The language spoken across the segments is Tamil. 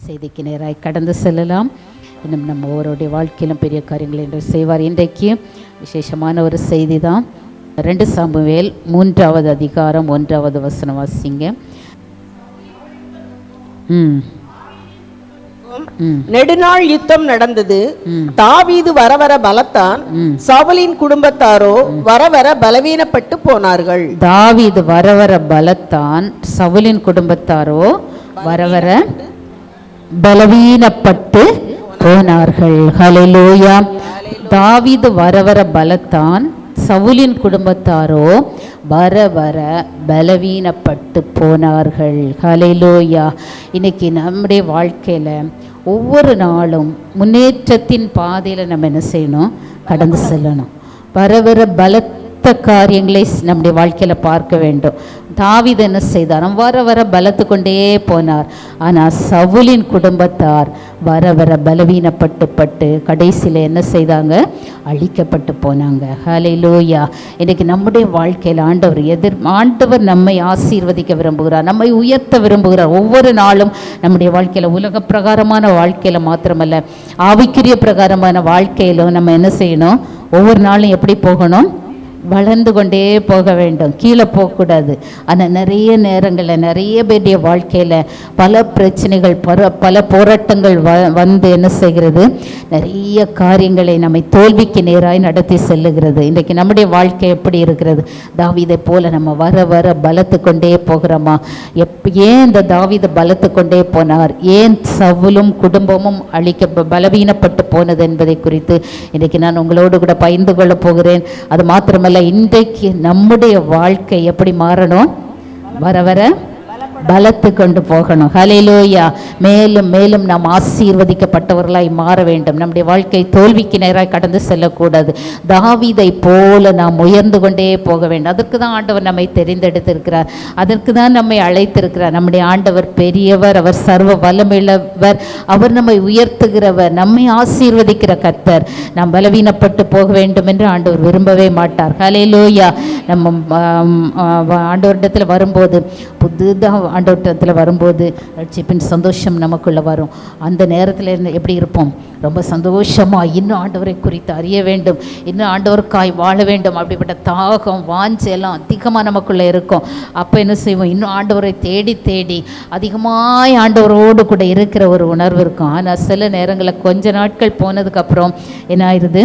செய்திக்கு நேராய் கடந்து செல்லலாம். இன்னும் நம்ம ஒவ்வொருடைய வாழ்க்கையிலும் பெரிய காரியங்கள் என்று செய்வார். இன்றைக்கு விசேஷமான ஒரு செய்தி தான். 2 சாமுவேல் 3வது அதிகாரம் 1வது வசனம் வாசிங்க. நெடுநாள் யுத்தம் நடந்தது. தாவீது வரவர பலத்தான், சவுலின் குடும்பத்தாரோ வரவர பலவீனப்பட்டு போனார்கள். தாவீது வரவர பலத்தான், சவுலின் குடும்பத்தாரோ வரவர பலவீனப்பட்டு போனார்கள். ஹல்லேலூயா. தாவீது வரவர பலத்தான், சவுலின் குடும்பத்தாரோ வர வர பலவீனப்பட்டு போனார்கள். ஹல்லேலூயா. இன்னைக்கு நம்முடைய வாழ்க்கையில் ஒவ்வொரு நாளும் முன்னேற்றத்தின் பாதையில் நம்ம என்ன செய்யணும்? கடந்து செல்லணும். வர வர பலத்த காரியங்களை நம்முடைய வாழ்க்கையில் பார்க்க வேண்டும். தாவீது என்ன செய்தார்? வர வர பலத்து கொண்டே போனார். ஆனால் சவுலின் குடும்பத்தார் வர வர பலவீனப்பட்டு கடைசியில் என்ன செய்தாங்க? அழிக்கப்பட்டு போனாங்க. ஹல்லேலூயா. இன்றைக்கி நம்முடைய வாழ்க்கையில் ஆண்டவர் நம்மை ஆசீர்வதிக்க விரும்புகிறார், நம்மை உயர்த்த விரும்புகிறார். ஒவ்வொரு நாளும் நம்முடைய வாழ்க்கையில், உலக பிரகாரமான வாழ்க்கையில் மாத்திரமல்ல, ஆவிக்குரிய பிரகாரமான வாழ்க்கையிலும் நம்ம என்ன செய்யணும்? ஒவ்வொரு நாளும் எப்படி போகணும்? வளர்ந்து கொண்டே போக வேண்டும், கீழே போகக்கூடாது. ஆனால் நிறைய நேரங்களில் நிறைய பேருடைய வாழ்க்கையில் பல பிரச்சனைகள், பல போராட்டங்கள் வந்து என்ன செய்கிறது? நிறைய காரியங்களை நம்மை தோல்விக்கு நேராய் நடத்தி செல்லுகிறது. இன்றைக்கு நம்முடைய வாழ்க்கை எப்படி இருக்கிறது? தாவீதை போல நம்ம வர வர பலத்து கொண்டே போகிறோமா? ஏன் இந்த தாவீதை பலத்து கொண்டே போனார்? ஏன் சவுலும் குடும்பமும் பலவீனப்பட்டு போனது என்பதை குறித்து இன்றைக்கு நான் உங்களோடு கூட பகிர்ந்து கொள்ள போகிறேன். அது மாத்திரமல்ல, இன்றைக்கு நம்முடைய வாழ்க்கை எப்படி மாறணும்? வர வர பலத்து கொண்டு போகணும். ஹல்லேலூயா. மேலும் மேலும் நாம் ஆசீர்வதிக்கப்பட்டவர்களாய் மாற வேண்டும். நம்முடைய வாழ்க்கை தோல்விக்கு நேராக கடந்து செல்லக்கூடாது. தாவீதை போல நாம் உயர்ந்து கொண்டே போக வேண்டும். அதற்கு தான் ஆண்டவர் நம்மை தெரிந்தெடுத்திருக்கிறார், அதற்கு தான் நம்மை அழைத்திருக்கிறார். நம்முடைய ஆண்டவர் பெரியவர், அவர் சர்வ வல்லமையுள்ளவர், அவர் நம்மை உயர்த்துகிறவர், நம்மை ஆசீர்வதிக்கிற கர்த்தர். நாம் பலவீனப்பட்டு போக வேண்டும் என்று ஆண்டவர் விரும்பவே மாட்டார். ஹல்லேலூயா. நம்ம ஆண்டவரிடத்தில் வரும்போது, புதுதாக ஆண்டவரிடத்தில் வரும்போது ரட்சிப்பின் சந்தோஷம் நமக்குள்ளே வரும். அந்த நேரத்தில் எப்படி இருப்போம்? ரொம்ப சந்தோஷமாக இன்னும் ஆண்டவரை குறித்து அறிய வேண்டும், இன்னும் ஆண்டவருக்காய் வாழ வேண்டும், அப்படிப்பட்ட தாகம் வாஞ்சை எல்லாம் அதிகமாக நமக்குள்ளே இருக்கும். அப்போ என்ன செய்வோம்? இன்னும் ஆண்டவரை தேடி தேடி அதிகமாக ஆண்டவரோடு கூட இருக்கிற ஒரு உணர்வு இருக்கும். ஆனால் சில நேரங்களில் கொஞ்ச நாட்கள் போனதுக்கப்புறம் என்ன ஆயிடுது?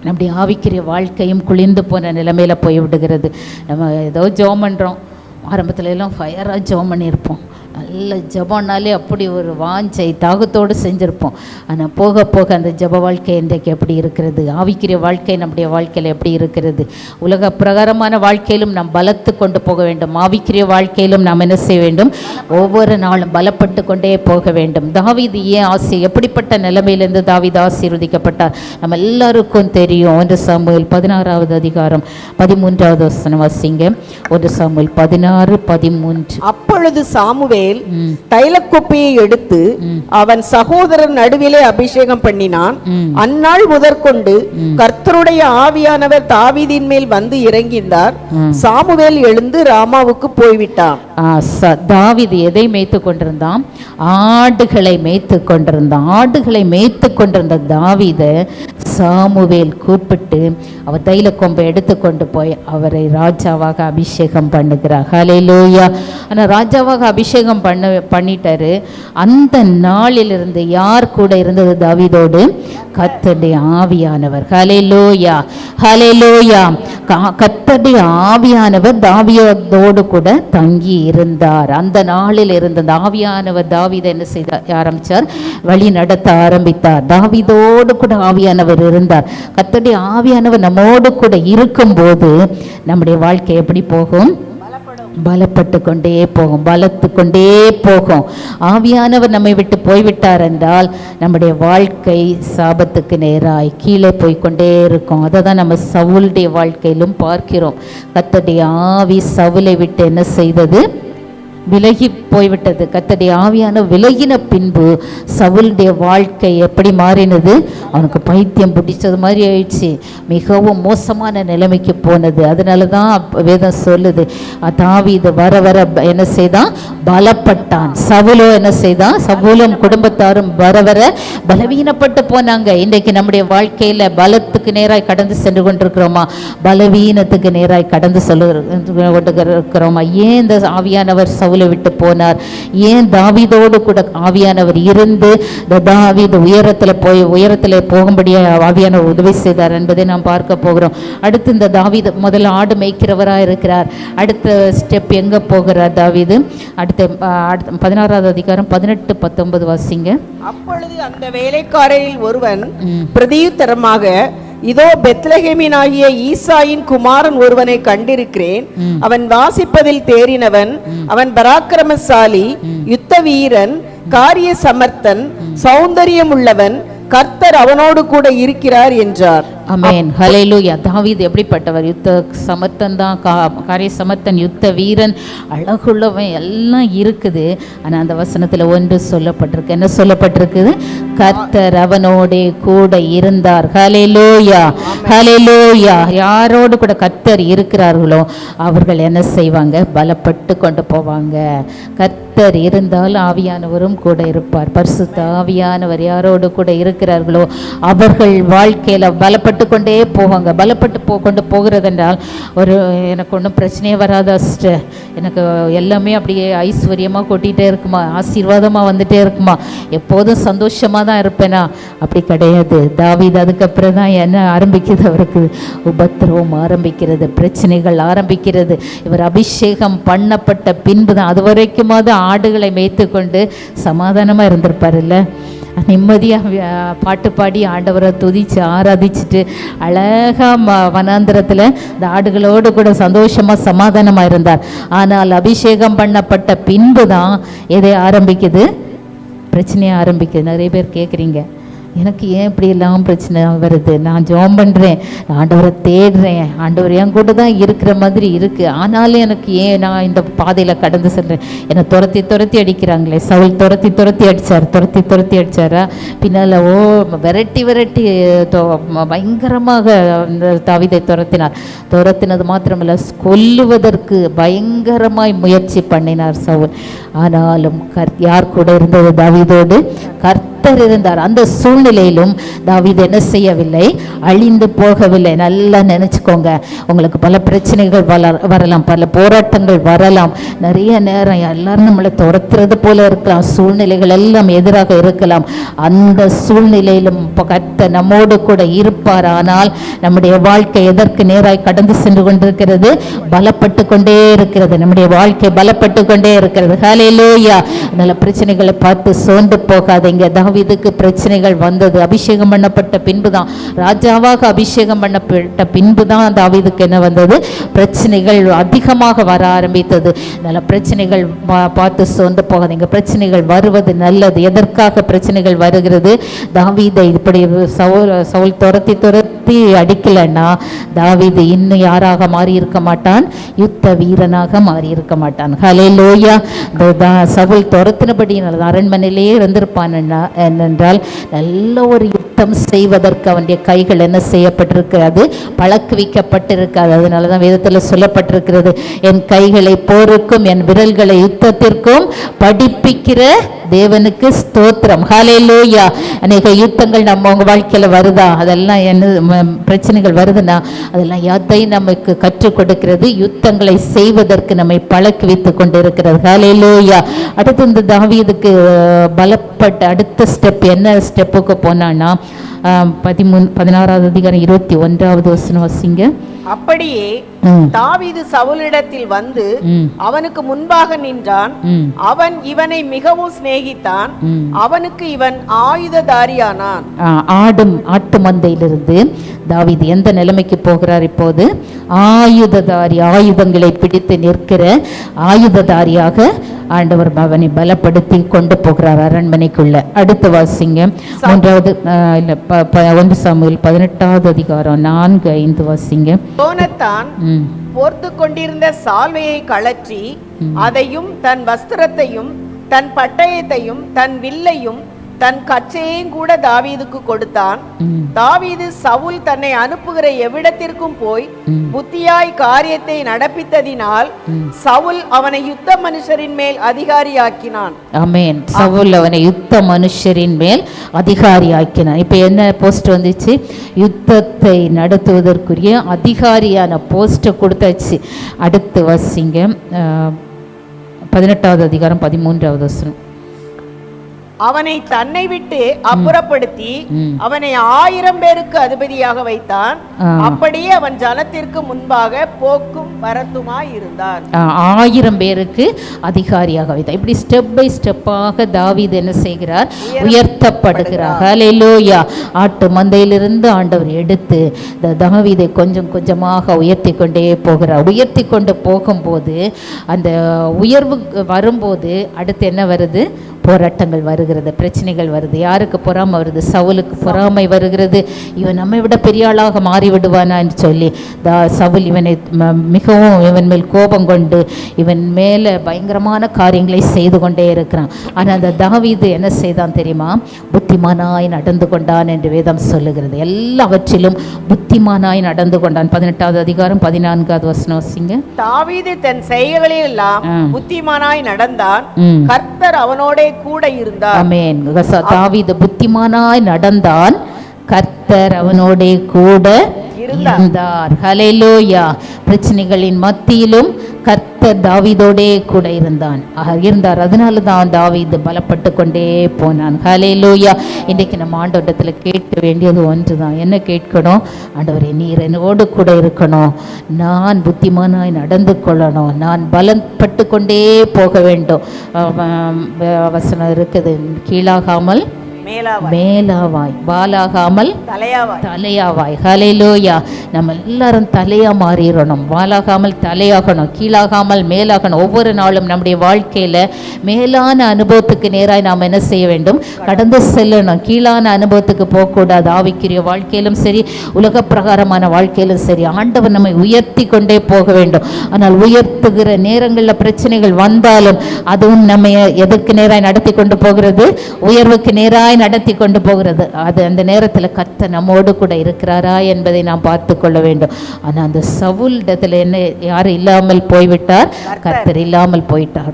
நம்முடைய ஆவிக்குரிய வாழ்க்கையும் குளிர்ந்து போன நிலைமையில் போய் விடுகிறது. நம்ம ஏதோ ஜெபம் பண்ணுறோம், ஆரம்பத்துல எல்லாம் ஃபயராக ஜெபம் பண்ணியிருப்போம், நல்ல ஜெபம்னாலே அப்படி ஒரு வாஞ்சை தாகத்தோடு செஞ்சுருப்போம். ஆனால் போக போக அந்த ஜெப வாழ்க்கை இன்றைக்கு எப்படி இருக்கிறது? ஆவிக்குரிய வாழ்க்கை நம்முடைய வாழ்க்கையில் எப்படி இருக்கிறது? உலக பிரகாரமான வாழ்க்கையிலும் நாம் பலத்து கொண்டு போக வேண்டும், ஆவிக்குரிய வாழ்க்கையிலும் நாம் என்ன செய்ய வேண்டும்? ஒவ்வொரு நாளும் பலப்பட்டு கொண்டே போக வேண்டும். தாவீது ஏன் எப்படிப்பட்ட நிலைமையிலிருந்து தாவீது ஆசீர்வதிக்கப்பட்டார்? நம்ம எல்லாருக்கும் தெரியும். 1 சாமுவேல் 16வது அதிகாரம் 13வது வசனம் வாசிங்க. 1 சாமுவேல் 16:13. அப்பொழுது சாமுவேல் தைலக்குப்பியை எடுத்து அவன் சகோதரர் நடுவிலே அபிஷேகம் பண்ணினான். அந்நாள் முதற்கொண்டு கர்த்தருடைய ஆவியானவர் தாவீதின் மேல் வந்து இறங்கினார். சாமுவேல் எழுந்து ராமாவுக்கு போய்விட்டான். தாவீது எதை மேய்த்து கொண்டிருந்தான்? ஆடுகளை மேய்த்து கொண்டிருந்தான். ஆடுகளை மேய்த்து கொண்டிருந்த தாவீதை சாமுவேல் கூப்பிட்டு அவர் தைல கொம்பை எடுத்துக்கொண்டு போய் அவரை ராஜாவாக அபிஷேகம் பண்ணுகிறார். ஹல்லேலூயா. ஆனால் ராஜாவாக அபிஷேகம் பண்ணிட்டாரு. அந்த நாளிலிருந்து யார் கூட இருந்தது தாவீதோடு? கர்த்தருடைய ஆவியானவர். ஹல்லேலூயா, ஹல்லேலூயா. கர்த்தருடைய ஆவியானவர் தாவீதோடு கூட தங்கி இருந்தார். அந்த நாளில் இருந்த ஆவியானவர் தாவீதை என்ன செய்த ஆரம்பித்தார்? வழி நடத்த ஆரம்பித்தார். தாவீதோடு கூட ஆவியானவர் இருந்தார். கர்த்தருடைய ஆவியானவர் நம்மோடு கூட இருக்கும்போது நம்முடைய வாழ்க்கை எப்படி போகும்? பலப்பட்டு கொண்டே போகும், பலத்து கொண்டே போகும். ஆவியானவர் நம்மை விட்டு போய்விட்டார் என்றால் நம்முடைய வாழ்க்கை சாபத்துக்கு நேராய் கீழே போய்கொண்டே இருக்கும். அதை தான் நம்ம சவுலுடைய வாழ்க்கையிலும் பார்க்கிறோம். கர்த்தருடைய ஆவி சவுலை விட்டு என்ன செய்தது? விலகி போய்விட்டது. கர்த்தருடைய ஆவியான விலகின பின்பு சவுலுடைய வாழ்க்கை எப்படி மாறினது? அவனுக்கு பைத்தியம் பிடிச்சது மாதிரி ஆயிடுச்சு. மிகவும் மோசமான நிலைமைக்கு போனது. அதனால தான் வேதம் சொல்லுது, தாவீது வர வர என்ன செய்தான்? பலப்பட்டான். சவுலோ என்ன செய்தான்? சவுலும் குடும்பத்தாரும் வர வர பலவீனப்பட்டு போனாங்க. இன்றைக்கு நம்முடைய வாழ்க்கையில பலத்துக்கு நேராய் கடந்து சென்று கொண்டிருக்கிறோமா? பலவீனத்துக்கு நேராய் கடந்து கொண்டிருக்கிறோமா? ஏன் இந்த ஆவியானவர் சவுலை விட்டு போனார்? ஏன் தாவீதோடு கூட ஆவியானவர் இருந்து தாவீது உயரத்தில் போகும்படியாக ஆவியானவர் உதவி செய்தார் என்பதை நாம் பார்க்க போகிறோம். அடுத்து இந்த தாவீது முதல்ல ஆடு மேய்க்கிறவராக இருக்கிறார். அடுத்த ஸ்டெப் எங்க போகிறார் தாவீது? அடுத்த 16வது அதிகாரம் 18-19 வாசிங்க. அப்பொழுது அந்த வேலைக்காரரில் ஒருவன் பிரதியுத்தரமாக, இதோ பெத்லகேமினாகிய ஈசாயின் குமாரன் ஒருவனை கண்டிருக்கிறேன். அவன் வாசிப்பதில் தேறினவன், அவன் பராக்கிரமசாலி, யுத்த வீரன், காரிய சமர்த்தன், சௌந்தரியம் உள்ளவன், கர்த்தர் அவனோடு கூட இருக்கிறார் என்றார். ஆமென். ஹல்லேலூயா. தாவீது எப்படிப்பட்டவர்? யுத்த சமர்த்தன் தான், காரிய சமர்த்தன், யுத்த வீரன், அழகுள்ளவன் எல்லாம் இருக்குது. ஆனால் அந்த வசனத்தில் ஒன்று சொல்லப்பட்டிருக்கு. என்ன சொல்லப்பட்டிருக்குது? கர்த்தர் அவனோட கூட இருந்தார். ஹல்லேலூயா, ஹல்லேலூயா. யாரோடு கூட கர்த்தர் இருக்கிறார்களோ அவர்கள் என்ன செய்வாங்க? பலப்பட்டு கொண்டு போவாங்க. கர்த்தர் இருந்தால் ஆவியானவரும் கூட இருப்பார். பரிசுத்த ஆவியானவர் யாரோடு கூட இருக்கிறார்களோ அவர்கள் வாழ்க்கையில பலப்பட்டு கொண்டே போவாங்க. பலப்பட்டு கொண்டு போகிறது என்றால் எனக்கு ஒன்றும் பிரச்சனையே வராது, எனக்கு எல்லாமே அப்படியே ஐஸ்வர்யமாக கொட்டிகிட்டே இருக்குமா, ஆசீர்வாதமாக வந்துட்டே இருக்குமா, எப்போதும் சந்தோஷமாக தான் இருப்பேனா? அப்படி கிடையாது. தாவீது அதுக்கப்புறம் தான் என்ன ஆரம்பிக்குது? அவருக்கு உபத்திரவம் ஆரம்பிக்கிறது, பிரச்சனைகள் ஆரம்பிக்கிறது. இவர் அபிஷேகம் பண்ணப்பட்ட பின்பு தான். அது வரைக்குமாவது ஆடுகளை மேய்த்து கொண்டு சமாதானமாக இருந்திருப்பார் இல்லை? நிம்மதியாக பாட்டு பாடி ஆண்டவரை துதிச்சு ஆராதிச்சுட்டு அழகாக வனாந்திரத்தில் இந்த ஆடுகளோடு கூட சந்தோஷமாக சமாதானமாக இருந்தார். ஆனால் அபிஷேகம் பண்ணப்பட்ட பின்பு தான் எதை ஆரம்பிக்குது? பிரச்சனையை ஆரம்பிக்குது. நிறைய பேர் கேட்குறீங்க, எனக்கு ஏன் இப்படி எல்லாம் பிரச்சனை வருது? நான் ஜெபம் பண்ணுறேன், ஆண்டவரை தேடுறேன், ஆண்டவர் என் கூட தான் இருக்கிற மாதிரி இருக்குது, ஆனாலும் எனக்கு ஏன் நான் இந்த பாதையில் கடந்து செல்றேன்? என்னை துரத்தி அடிக்கிறாங்களே. சவுல் துரத்தி அடிச்சாரா? பின்னால் விரட்டி பயங்கரமாக தாவீதை துரத்தினது மாத்திரமல்ல, கொல்லுவதற்கு பயங்கரமாய் முயற்சி பண்ணினார் சவுல். ஆனாலும் யார் கூட இருந்தது? தாவீதோடு கர்த்தர் இருந்தார். அந்த சூழ்நிலையிலும் தாவீது என்ன செய்யவில்லை? அழிந்து போகவில்லை. நல்லா நினைச்சுக்கோங்க, உங்களுக்கு பல பிரச்சனைகள் வரலாம், பல போராட்டங்கள் வரலாம், நிறைய நேரம் எல்லாரும் நம்மளை துரத்துறது போல இருக்கலாம், சூழ்நிலைகள் எல்லாம் எதிராக இருக்கலாம். அந்த சூழ்நிலையிலும் கர்த்தர் நம்மோடு கூட இருப்பார். ஆனால் நம்முடைய வாழ்க்கை எதற்கு நேராய் கடந்து சென்று கொண்டிருக்கிறது? பலப்பட்டு கொண்டே இருக்கிறது. நம்முடைய வாழ்க்கை பலப்பட்டு கொண்டே இருக்கிறது. ஹல்லேலூயா. நல்ல பிரச்சனைகளை பார்த்து சோர்ந்து போகாதீங்க. தாவீதுக்கு பிரச்சனைகள் வந்தது. அபிஷேகம் பண்ணப்பட்ட பின்புதான், ராஜாவாக அபிஷேகம் பண்ணப்பட்ட பின்புதான் தாவீதுக்கு என்ன வந்தது? பிரச்சனைகள் அதிகமாக வர ஆரம்பித்தது. நல்ல பிரச்சனைகள் பார்த்து சோர்ந்து போகாதீங்க. பிரச்சனைகள் வருவது நல்லது. எதற்காக பிரச்சனைகள் வருகிறது? தாவீதை இப்படி சவுல் துரத்தி அடிக்கலன்னா தாவீது இன்னும் யாராக மாறி இருக்க மாட்டான்? யுத்த வீரனாக மாறி இருக்க மாட்டான். ஹல்லேலூயா. சவுல் துரத்தினபடி அரண்மனையிலேயே இருந்திருப்பான் என்றால் நல்ல ஒரு யுத்தம் செய்வதற்கு அவனுடைய கைகள் என்ன செய்யப்பட்டிருக்கிறது? பழக்குவிக்கப்பட்டிருக்காது. அதனால தான் வேதத்தில் சொல்லப்பட்டிருக்கிறது, என் கைகளை போருக்கும் என் விரல்களை யுத்தத்திற்கும் படிப்பிக்கிற தேவனுக்கு ஸ்தோத்திரம். ஹல்லேலூயா. அநேக யுத்தங்கள் நம்ம உங்க வாழ்க்கையில வருதா? அதெல்லாம் என்ன பிரச்சனைகள் வருதுன்னா அதெல்லாம் எதை நமக்கு கற்றுக் கொடுக்கிறது? யுத்தங்களை செய்வதற்கு நம்மை பழக்குவித்து கொண்டு இருக்கிறது. ஹல்லேலூயா. அடுத்து இந்த தாவீதுக்கு பலப்பட்ட அடுத்த ஸ்டெப் என்ன ஸ்டெப்புக்கு போனான்னா 16வது அதிகாரம் 21வது வசனம் வாசிங்க. அப்படியே தாவீது சவுலிடத்தில் வந்து அவனுக்கு முன்பாக நின்றான். அவன் இவனை மிகவும் சிநேகித்தான். அவனுக்கு இவன் ஆயுததாரியானான். ஆட்டு மந்தையிலிருந்து தாவீது எந்த நிலைமைக்கு போகிறார் இப்போது? ஆயுததாரி, ஆயுதங்களை பிடித்து நிற்கிற ஆயுததாரியாக ஆண்டவர் அவனை பலப்படுத்தி கொண்டு போகிறார் அரண்மனைக்குள்ள. அடுத்து வாசிங்க 1 சாமுவேல் 18வது அதிகாரம் 4-5 வாசிங்க. யோனத்தான் போர்த்து கொண்டிருந்த சால்வையை கழற்றி அதையும் தன் வஸ்திரத்தையும் தன் பட்டயத்தையும் தன் வில்லையும் தன் கச்சையையும் கூட தாவீதுக்கு கொடுத்தான். தாவீது சவுல் தன்னை அனுப்புகிற எவ்விடத்திற்கும் போய் புத்தியாய் காரியத்தை நடப்பித்ததினால் சவுல் அவனை யுத்த மனுஷரின் மேல் அதிகாரியாக்கினான். ஆமென். சவுல் அவனை யுத்த மனுஷரின் மேல் அதிகாரியாக்கினான். இப்ப என்ன போஸ்ட் வந்துச்சு? யுத்தத்தை நடத்துவதற்குரிய அதிகாரியான போஸ்ட் கொடுத்தாச்சு. அடுத்து வாசிங்க 18வது அதிகாரம் 13வது வசனம். அவனை தன்னை விட்டு அப்புறப்படுத்தி அவனை 1000 பேருக்கு அதிபதியாக வைத்தான். அப்படியே அவன் ஜனத்திற்கு முன்பாக போக்கும் வரத்துமாய் இருந்தான். 1000 பேருக்கு அதிகாரியாக வைத்தான். இப்படி ஸ்டெப் பை ஸ்டெப்பாக தாவீது என்ன செய்கிறார்? உயர்த்தப்படுகிறார். ஹல்லேலூயா. ஆட்டு மந்தையிலிருந்து ஆண்டவர் எடுத்து தாவீதை கொஞ்சம் கொஞ்சமாக உயர்த்தி கொண்டே போகிறார். உயர்த்தி கொண்டு போகும்போது அந்த உயர்வு வரும்போது அடுத்து என்ன வருது? போராட்டங்கள் வருகிறது, பிரச்சனைகள் வருது. யாருக்கு பொறாமை வருது? சவுலுக்கு பொறாமை வருகிறது. இவன் நம்மை விட பெரிய ஆளாக மாறி விடுவானான்னு சொல்லி சவுல் இவனை மிகவும் இவன் மேல் கோபம் கொண்டு இவன் மேலே பயங்கரமான காரியங்களை செய்து கொண்டே இருக்கிறான். ஆனால் அந்த தாவீது என்ன செய்தான் தெரியுமா? புத்திமானாய் நடந்து கொண்டான் என்று வேதம் சொல்லுகிறது. எல்லாவற்றிலும் புத்திமானாய் நடந்து கொண்டான். 18வது அதிகாரம் 14வது வசனம் வாசிங்க. தாவீது தன் செயல்களில் எல்லாம் புத்திமானாய் நடந்தான், கர்த்தர் அவனோட கூட இருந்தார். ஆமென். தாவீது புத்திமானாய் நடந்தான், கர்த்தர் அவனோட கூட இருந்தார். ஹல்லேலூயா. பிரச்சனைகளின் மத்தியிலும் கர்த்தர் தாவீதோடே கூட இருந்தார். அதனால தான் தாவீது பலப்பட்டு கொண்டே போனான். ஹல்லேலூயா. இன்றைக்கு நம்ம ஆண்டவரிடத்தில் கேட்க வேண்டியது ஒன்று தான். என்ன கேட்கணும்? ஆண்டவரே, நீர் என்னோடு கூட இருக்கணும், நான் புத்திமானாய் நடந்து கொள்ளணும், நான் பலப்பட்டு கொண்டே போக வேண்டும். வசனம் இருக்குது, கீழாகாமல் மேலாவாய், வாலாகாமல் தலையாவாய். ஹல்லேலூயா. நம்ம எல்லாரும் தலையா மாறிடணும். வாலாகாமல் தலையாகணும், கீழாகாமல் மேலாகணும். ஒவ்வொரு நாளும் நம்முடைய வாழ்க்கையில மேலான அனுபவத்துக்கு நேராய் நாம் என்ன செய்ய வேண்டும்? கடந்து செல்லணும். கீழான அனுபவத்துக்கு போகக்கூடாது. ஆவிக்குரிய வாழ்க்கையிலும் சரி, உலக பிரகாரமான வாழ்க்கையிலும் சரி, ஆண்டவர் நம்மை உயர்த்தி கொண்டே போக வேண்டும். ஆனால் உயர்த்துகிற நேரங்களில் பிரச்சனைகள் வந்தாலும் அதுவும் நம்ம எதற்கு நேராய் நடத்தி கொண்டு போகிறது? உயர்வுக்கு நேராய் நடத்தி கொண்டு போகிறது. அது அந்த நேரத்தில் கர்த்தர் நம்மோடு கூட இருக்கிறாரா என்பதை நாம் பார்த்து கொள்ள வேண்டும். ஆனால் அந்த சவுல் இடத்துல என்ன, யார் இல்லாமல் போய்விட்டார்? கர்த்தர் இல்லாமல் போயிட்டார்.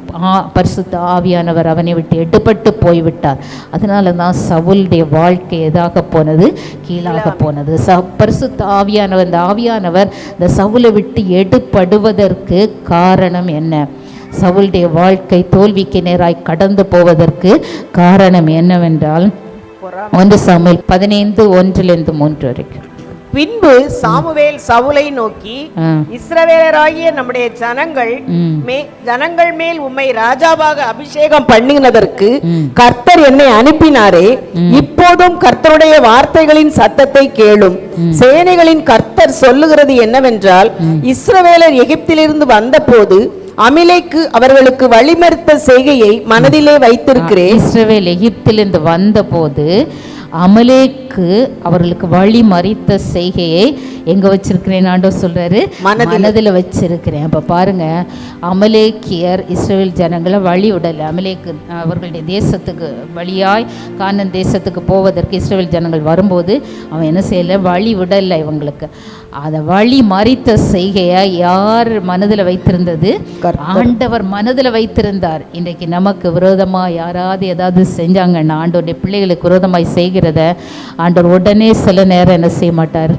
பரிசுத்த ஆவியானவர் அவனை விட்டு எடுபட்டு போய்விட்டார். அதனால தான் சவுலுடைய வாழ்க்கை எதாக போனது? கீழாக போனது. பரிசுத்த ஆவியானவர், இந்த ஆவியானவர் இந்த சவுலை விட்டு எடுபடுவதற்கு காரணம் என்ன? சவுலுடைய வாழ்க்கை தோல்விக்கு நேராய் கடந்து போவதற்கு காரணம் என்னவென்றால் 1 சாமுவேல் 15:1-3 வரைக்கும். பின்பு சாமுவேல் சவுலை நோக்கி, இஸ்ரவேலராகிய நம்முடைய ஜனங்கள் மேல் உம்மை ராஜாவாக அபிஷேகம் பண்ணினதற்கு கர்த்தர் என்னை அனுப்பினாரே, இப்போதும் கர்த்தருடைய வார்த்தைகளின் சத்தத்தை கேளும். சேனைகளின் கர்த்தர் சொல்லுகிறது என்னவென்றால், இஸ்ரவேலர் எகிப்திலிருந்து வந்தபோது அமிலேக்கு அவர்களுக்கு வழிமறித்த செய்கையை மனதிலே வைத்திருக்கிறேன். இஸ்ரவேல் எகிப்திலிருந்து வந்தபோது அமலேக்கு அவர்களுக்கு வழி மறித்த செய்கையை எங்க வச்சிருக்கிறேன்? ஆண்டவர் சொல்றாரு, மனதில் வச்சிருக்கிறேன். அப்ப பாருங்க, அமலேக்கியர் இஸ்ரவேல் ஜனங்களை வழி விடலை. அமலேக்கு அவர்களுடைய தேசத்துக்கு வழியாய் கானான் தேசத்துக்கு போவதற்கு இஸ்ரவேல் ஜனங்கள் வரும்போது அவன் என்ன செய்யலை? வழி விடலை இவங்களுக்கு. அதை வழி மறித்த செய்கையை யார் மனதில் வைத்திருந்தது? ஆண்டவர் மனதில் வைத்திருந்தார். இன்றைக்கு நமக்கு விரோதமாக யாராவது ஏதாவது செஞ்சாங்கன்னா, ஆண்டவருடைய பிள்ளைகளுக்கு விரோதமாய் செய்கிறத ஆண்டவர் உடனே சில நேரம் என்ன செய்ய மாட்டார்?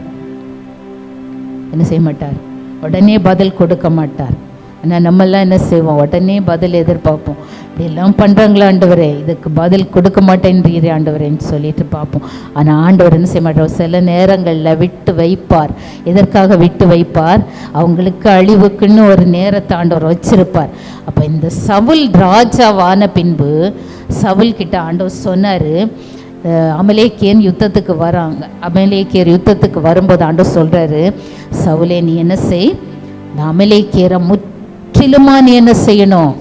உடனே பதில் கொடுக்க மாட்டார். ஆனால் நம்மெல்லாம் என்ன செய்வோம்? உடனே பதில் எதிர்பார்ப்போம். இப்படியெல்லாம் பண்ணுறாங்களா ஆண்டவரே, இதுக்கு பதில் கொடுக்க மாட்டேன்றீரே ஆண்டவரேன்னு சொல்லிட்டு பார்ப்போம். ஆனால் ஆண்டவர் என்ன செய்ய மாட்டார்? சில நேரங்களில் விட்டு வைப்பார். எதற்காக விட்டு வைப்பார்? அவங்களுக்கு அழிவுக்குன்னு ஒரு நேரத்தை ஆண்டவர் வச்சிருப்பார். அப்போ இந்த சவுல் ராஜாவான பின்பு சவுல் கிட்ட ஆண்டவர் சொன்னார், அமலேக்கியன் யுத்தத்துக்கு வராங்க. அமலேக்கியர் யுத்தத்துக்கு வரும்போது ஆண்டவர் சொல்கிறாரு, சவுலே நீ என்ன செய்? இந்த அமலேக்கியரை முற்றிலுமா நீ என்ன செய்யணும்?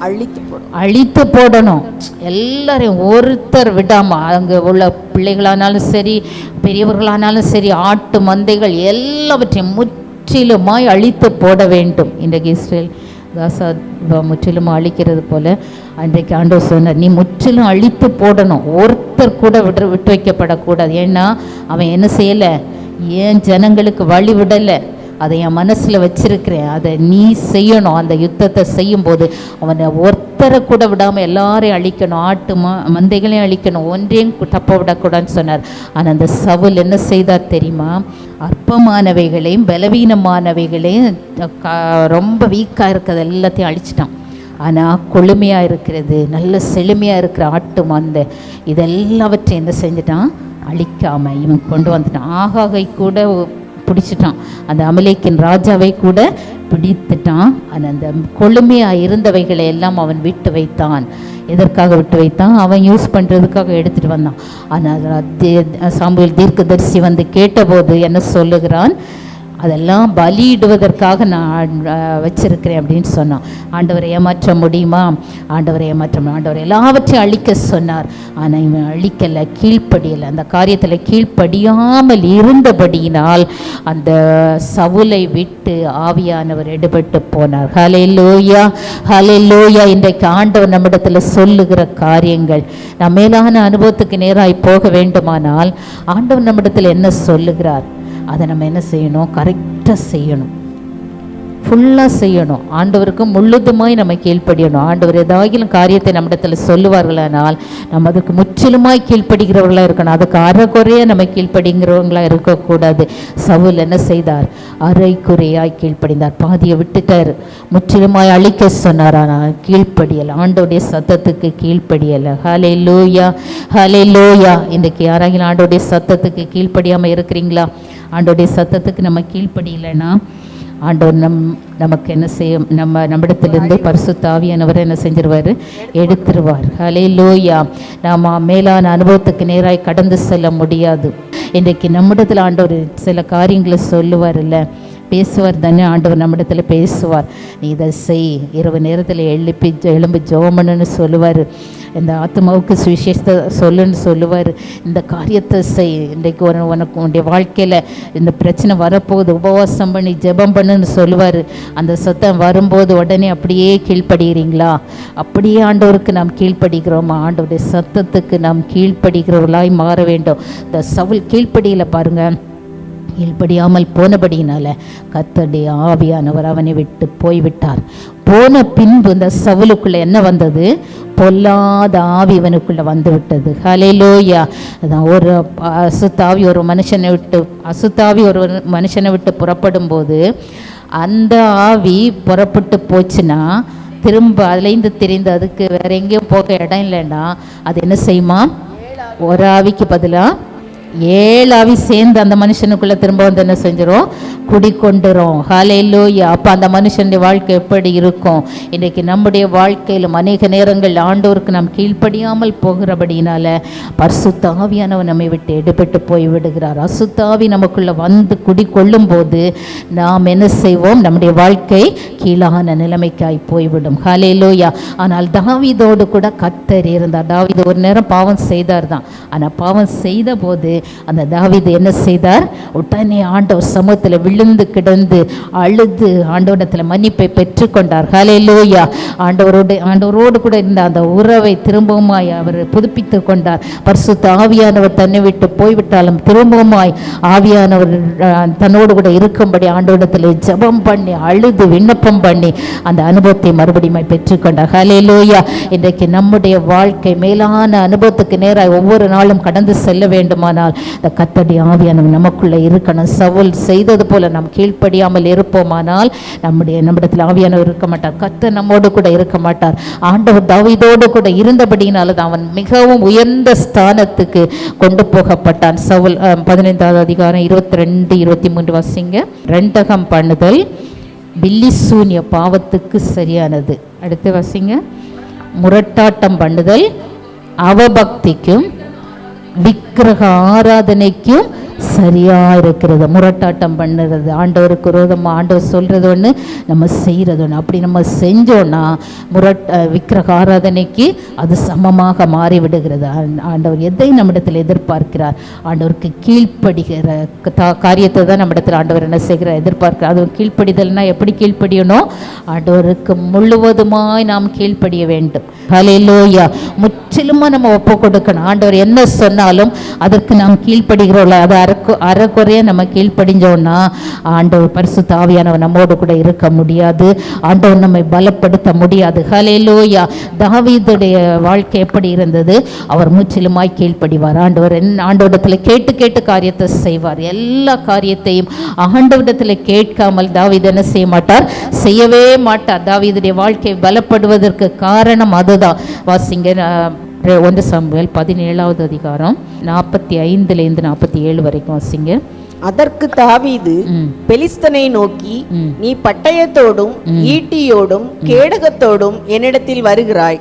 அழித்து போடணும். எல்லாரையும் ஒருத்தர் விடாம, அங்கே உள்ள பிள்ளைகளானாலும் சரி, பெரியவர்களானாலும் சரி, ஆட்டு மந்தைகள் எல்லாவற்றையும் முற்றிலுமாய் அழித்து போட வேண்டும். இன்றைக்கு இஸ்ரேல் காசா முற்றிலும் அழிக்கிறது போல அன்றைக்கு ஆண்டவர் சொன்னார், நீ முற்றிலும் அழித்து போடணும். ஒருத்தர் கூட விட்டு வைக்கப்படக்கூடாது. ஏன்னா அவன் என்ன செய்யலை, ஏன் ஜனங்களுக்கு வழி விடலை, அதை என் மனசில் வச்சிருக்கிறேன், அதை நீ செய்யணும். அந்த யுத்தத்தை செய்யும்போது அவனை ஒருத்தரை கூட விடாமல் எல்லாரையும் அழிக்கணும், ஆட்டு மந்தைகளையும் அழிக்கணும், ஒன்றையும் தப்ப விடக்கூடாதுன்னு சொன்னார். ஆனால் அந்த சவுல் என்ன செய்தார் தெரியுமா? அற்பமானவைகளையும் பலவீனமானவைகளையும் ரொம்ப வீக்காக இருக்கிறது எல்லாத்தையும் அழிச்சிட்டான். ஆனால் கொழுமையாக இருக்கிறது, நல்ல செழுமையாக இருக்கிற ஆட்டு மந்தை இதெல்லாவற்றையும் என்ன செஞ்சிட்டான்? அழிக்காமல் இவன் கொண்டு வந்துட்டான். ஆகாகை கூட பிடிச்சிட்டான், அந்த அமலேக்கின் ராஜாவை கூட பிடித்துட்டான். அந்த கொழுமையாக இருந்தவைகளை எல்லாம் அவன் விட்டு வைத்தான். எதற்காக விட்டு வைத்தான்? அவன் யூஸ் பண்ணுறதுக்காக எடுத்துகிட்டு வந்தான். ஆனால் சாமுவேல் தீர்க்கதரிசி வந்து கேட்டபோது என்ன சொல்லுகிறான்? அதெல்லாம் பலியிடுவதற்காக நான் வச்சிருக்கிறேன் அப்படின்னு சொன்னான். ஆண்டவரை ஏமாற்ற முடியுமா? ஆண்டவரை ஆண்டவர் எல்லாவற்றையும் அழிக்க சொன்னார். ஆனால் இவன் அழிக்கலை, கீழ்ப்படியலை. அந்த காரியத்தில் கீழ்ப்படியாமல் இருந்தபடியினால் அந்த சவுலை விட்டு ஆவியானவர் எடுபட்டு போனார். ஹல்லேலூயா, ஹல்லேலூயா. இன்றைக்கு ஆண்டவர் நம்மிடத்தில் சொல்லுகிற காரியங்கள், நாம் மேலான அனுபவத்துக்கு நேராக போக வேண்டுமானால் ஆண்டவர் நம்மிடத்தில் என்ன சொல்லுகிறார் அதை நம்ம என்ன செய்யணும்? கரெக்டாக செய்யணும், ஃபுல்லாக செய்யணும். ஆண்டவருக்கு முழுதுமாய் நம்ம கீழ்ப்படியணும். ஆண்டவர் ஏதாகிலும் காரியத்தை நம்மிடத்தில் சொல்லுவார்களானால் நம்ம அதுக்கு முற்றிலுமாய் கீழ்ப்படுகிறவர்களாக இருக்கணும். அதுக்கு அரைக்குறையாக நம்ம கீழ்ப்படுகிறவங்களாக இருக்கக்கூடாது. சவுல் என்ன செய்தார்? அரைக்குறையாய் கீழ்ப்படிந்தார், பாதியை விட்டுட்டார். முற்றிலுமாய் அழிக்க சொன்னார், ஆனால் கீழ்ப்படியலை, ஆண்டோடைய சத்தத்துக்கு கீழ்ப்படியலை. ஹல்லேலூயா, ஹல்லேலூயா. இன்றைக்கு யாராகிலும் ஆண்டோடைய சத்தத்துக்கு கீழ்ப்படியாமல் இருக்கிறீங்களா? ஆண்டோடைய சத்தத்துக்கு நம்ம கீழ்ப்படியலைன்னா ஆண்டவர் நமக்கு என்ன செய்ய, நம்மிடத்திலிருந்து பரிசுத்த ஆவியானவர் என்ன செஞ்சிருவார்? எடுத்துருவார். ஹல்லேலூயா. நாம் மேலான அனுபவத்துக்கு நேராக கடந்து செல்ல முடியாது. இன்றைக்கு நம்மிடத்தில் ஆண்டவர் சில காரியங்களை சொல்லுவார், பேசுவார் தானே. ஆண்டவர் நம்மிடத்தில் பேசுவார், நீ இதை செய், இரவு நேரத்தில் எழும்பி ஜெபம்னு சொல்லுவார், இந்த ஆத்மாவுக்கு சுவிசேஷத்தை சொல்லுன்னு சொல்லுவார், இந்த காரியத்தை செய், இன்றைக்கு உனக்கு உன்னுடைய வாழ்க்கையில் இந்த பிரச்சனை வரப்போகுது, உபவாசம் பண்ணி ஜெபம் பண்ணுன்னு சொல்லுவார். அந்த சத்தம் வரும்போது உடனே அப்படியே கீழ்ப்படுகிறீங்களா? அப்படியே ஆண்டவருக்கு நாம் கீழ்ப்படுகிறோமா? ஆண்டவருடைய சத்தத்துக்கு நாம் கீழ்ப்படுகிறவர்களாய் மாற வேண்டும். இந்த சவுல் கீழ்ப்படியில் பாருங்கள், கீழ்ப்படியாமல் போனபடியினால கர்த்தருடைய ஆவியானவர் அவனை விட்டு போய்விட்டார். போன பின்பு இந்த சவுலுக்குள்ள என்ன வந்தது? பொல்லாத ஆவி இவனுக்குள்ள வந்து விட்டது. ஹல்லேலூயா. அதான் ஒரு அசுத்தாவி ஒரு மனுஷனை விட்டு புறப்படும் போது அந்த ஆவி புறப்பட்டு போச்சுன்னா திரும்ப அதுலேருந்து தெரிந்து அதுக்கு வேற எங்கேயும் போக இடம் இல்லைன்னா அது என்ன செய்யுமா? ஒரு ஆவிக்கு பதிலாக 7 ஆவி சேர்ந்து அந்த மனுஷனுக்குள்ள திரும்ப வந்து என்ன செஞ்சிடும்? குடிக்கொண்டுரும். ஹல்லேலூயா. அப்போ அந்த மனுஷனுடைய வாழ்க்கை எப்படி இருக்கும்? இன்றைக்கு நம்முடைய வாழ்க்கையிலும் அநேக நேரங்கள் ஆண்டவருக்கு நாம் கீழ்ப்படியாமல் போகிறபடினால பரிசுத்த ஆவியானவர் நம்மை விட்டு எடுபட்டு போய் விடுகிறார். அசுத்த ஆவி நமக்குள்ள வந்து குடிக்கொள்ளும் போது நாம் என்ன செய்வோம்? நம்முடைய வாழ்க்கை கீழான நிலைமைக்காய் போய்விடும். ஹல்லேலூயா. ஆனால் தாவீதோடு கூட கர்த்தர் இருந்தார். தாவீது ஒரு நேரம் பாவம் செய்தார் தான். ஆனால் பாவம் செய்த போது அந்த தாவீது என்ன செய்தார்? உடனே ஆண்டவர் சமூகத்தில் விழுந்து கிடந்து அழுது ஆண்டவரிடத்தில் மன்னிப்பை பெற்றுக்கொண்டார். ஹல்லேலூயா. ஆண்டவரோடு கூட இருந்த அந்த உறவை திரும்பவுமாய் அவர் புதுப்பித்து கொண்டார். பரிசுத்த ஆவியானவர் தன்னை விட்டு போய்விட்டாலும் திரும்பவுமாய் ஆவியானவர் தன்னோடு கூட இருக்கும்படி ஆண்டவரிடத்தில் ஜெபம் பண்ணி அழுது விண்ணப்பம் பண்ணி அந்த அனுபவத்தை மறுபடியும் பெற்றுக்கொண்டார். ஹல்லேலூயா. இன்றைக்கு நம்முடைய வாழ்க்கை மேலான அனுபவத்துக்கு நேராக ஒவ்வொரு நாளும் கடந்து செல்ல வேண்டுமானால் இந்த கர்த்தருடைய ஆவியானவர் நமக்குள்ள இருக்கணும். சவுல் செய்தது போல நாம் கீழ்ப்படியாமல் இருப்போமானால் நம்மிடத்தில் ஆவியானவர் இருக்க மாட்டார். கர்த்தர் நம்மோடு கூட இருக்க மாட்டார். ஆண்டவர் தாவீதோடு கூட இருந்தபடியினால அவன் மிகவும் உயர்ந்த ஸ்தானத்துக்கு கொண்டு போகப்பட்டான். சவுல் 15வது அதிகாரம் 22-23 வாசிங்க. ரெண்டகம் பண்ணுதல் பில்லிசூனிய பாவத்துக்கு சரியானது. அடுத்து வாசிங்க. முரட்டாட்டம் பண்ணுதல் அவபக்திக்கும் விக்கிரக ஆராதனைக்கும் சரியா இருக்கிறது. முரட்டாட்டம் பண்ணுறது, ஆண்டவருக்கு விரோதமாக ஆண்டவர் சொல்றது ஒன்று, நம்ம செய்கிறது ஒன்று. அப்படி நம்ம செஞ்சோன்னா விக்கிரக ஆராதனைக்கு அது சமமாக மாறிவிடுகிறது. ஆண்டவர் எதை நம்மிடத்தில் எதிர்பார்க்கிறார்? ஆண்டவருக்கு கீழ்ப்படுகிற காரியத்தை தான் நம்மிடத்தில் ஆண்டவர் என்ன செய்கிறார்? எதிர்பார்க்கிறார். அது கீழ்ப்படிதல்னா எப்படி கீழ்ப்படியணும்? ஆண்டவருக்கு முழுவதுமாய் நாம் கீழ்ப்படிய வேண்டும். ஹல்லேலூயா. முற்றிலுமா நம்ம ஒப்பு கொடுக்கணும். ஆண்டவர் என்ன சொன்னாலும் அதற்கு நாம் கீழ்ப்படுகிறோம்ல, அது அறக்குறைய நம்ம கீழ்ப்படிஞ்சோம்னா ஆண்டவர் பரிசுத்த ஆவியானவர் நம்மோடு கூட இருக்க முடியாது. ஆண்டவர் நம்மை பலப்படுத்த முடியாது. ஹல்லேலூயா. தாவீதுடைய வாழ்க்கை எப்படி இருந்தது? அவர் முற்றிலுமாய் கீழ்ப்படிவார். ஆண்டவரிடத்தில் கேட்டு கேட்டு காரியத்தை செய்வார். எல்லா காரியத்தையும் ஆண்டவரிடத்தில் கேட்காமல் தாவீது என்ன செய்ய மாட்டார்? செய்யவே மாட்டார். தாவீதுடைய வாழ்க்கை பலப்படுவதற்கு காரணம் அதுதான். வாசிங்க 1 சாமுவேல் 17வது அதிகாரம் 45 47 வரைக்கும் வாசிங்க. அதற்கு தாவீது பெலிஸ்தனை நோக்கி, நீ பட்டயத்தோடும் ஈட்டியோடும் கேடகத்தோடும் என்னிடத்தில் வருகிறாய்,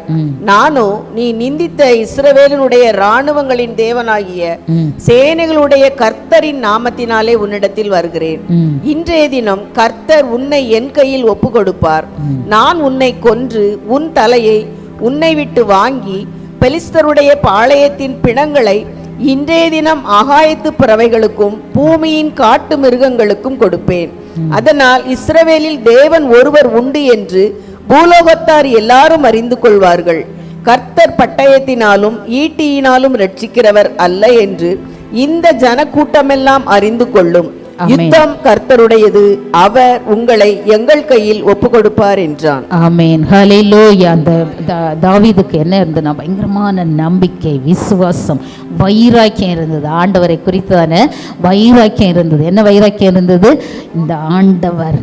நானோ நீ நிந்தித்த இஸ்ரவேலினுடைய இராணுவங்களின் தேவனாகிய சேனைகளுடைய கர்த்தரின் நாமத்தினாலே உன்னிடத்தில் வருகிறேன். இன்றைய தினம் கர்த்தர் உன்னை என் கையில் ஒப்பு கொடுப்பார். நான் உன்னை கொன்று உன் தலையை உன்னை விட்டு வாங்கி பெலிஸ்தருடைய பாளையத்தின் பிணங்களை இன்றைய தினம் ஆகாயத்து பறவைகளுக்கும் பூமியின் காட்டு மிருகங்களுக்கும் கொடுப்பேன். அதனால் இஸ்ரவேலில் தேவன் ஒருவர் உண்டு என்று பூலோகத்தார் எல்லாரும் அறிந்து கொள்வார்கள். கர்த்தர் பட்டயத்தினாலும் ஈட்டியினாலும் ரட்சிக்கிறவர் அல்ல என்று இந்த ஜனக்கூட்டமெல்லாம் அறிந்து கொள்ளும். யுத்தம் கர்த்தருடையது, அவர் உங்களை எங்கள் கையில் ஒப்பு கொடுப்பார் என்றான். ஆமென். ஹல்லேலூயா. அந்த தாவீதுக்கு என்ன இருந்ததுன்னா பயங்கரமான நம்பிக்கை, விசுவாசம், வைராக்கியம் இருந்தது. ஆண்டவரை குறித்தான வைராக்கியம் இருந்தது. என்ன வைராக்கியம் இருந்தது? இந்த ஆண்டவர்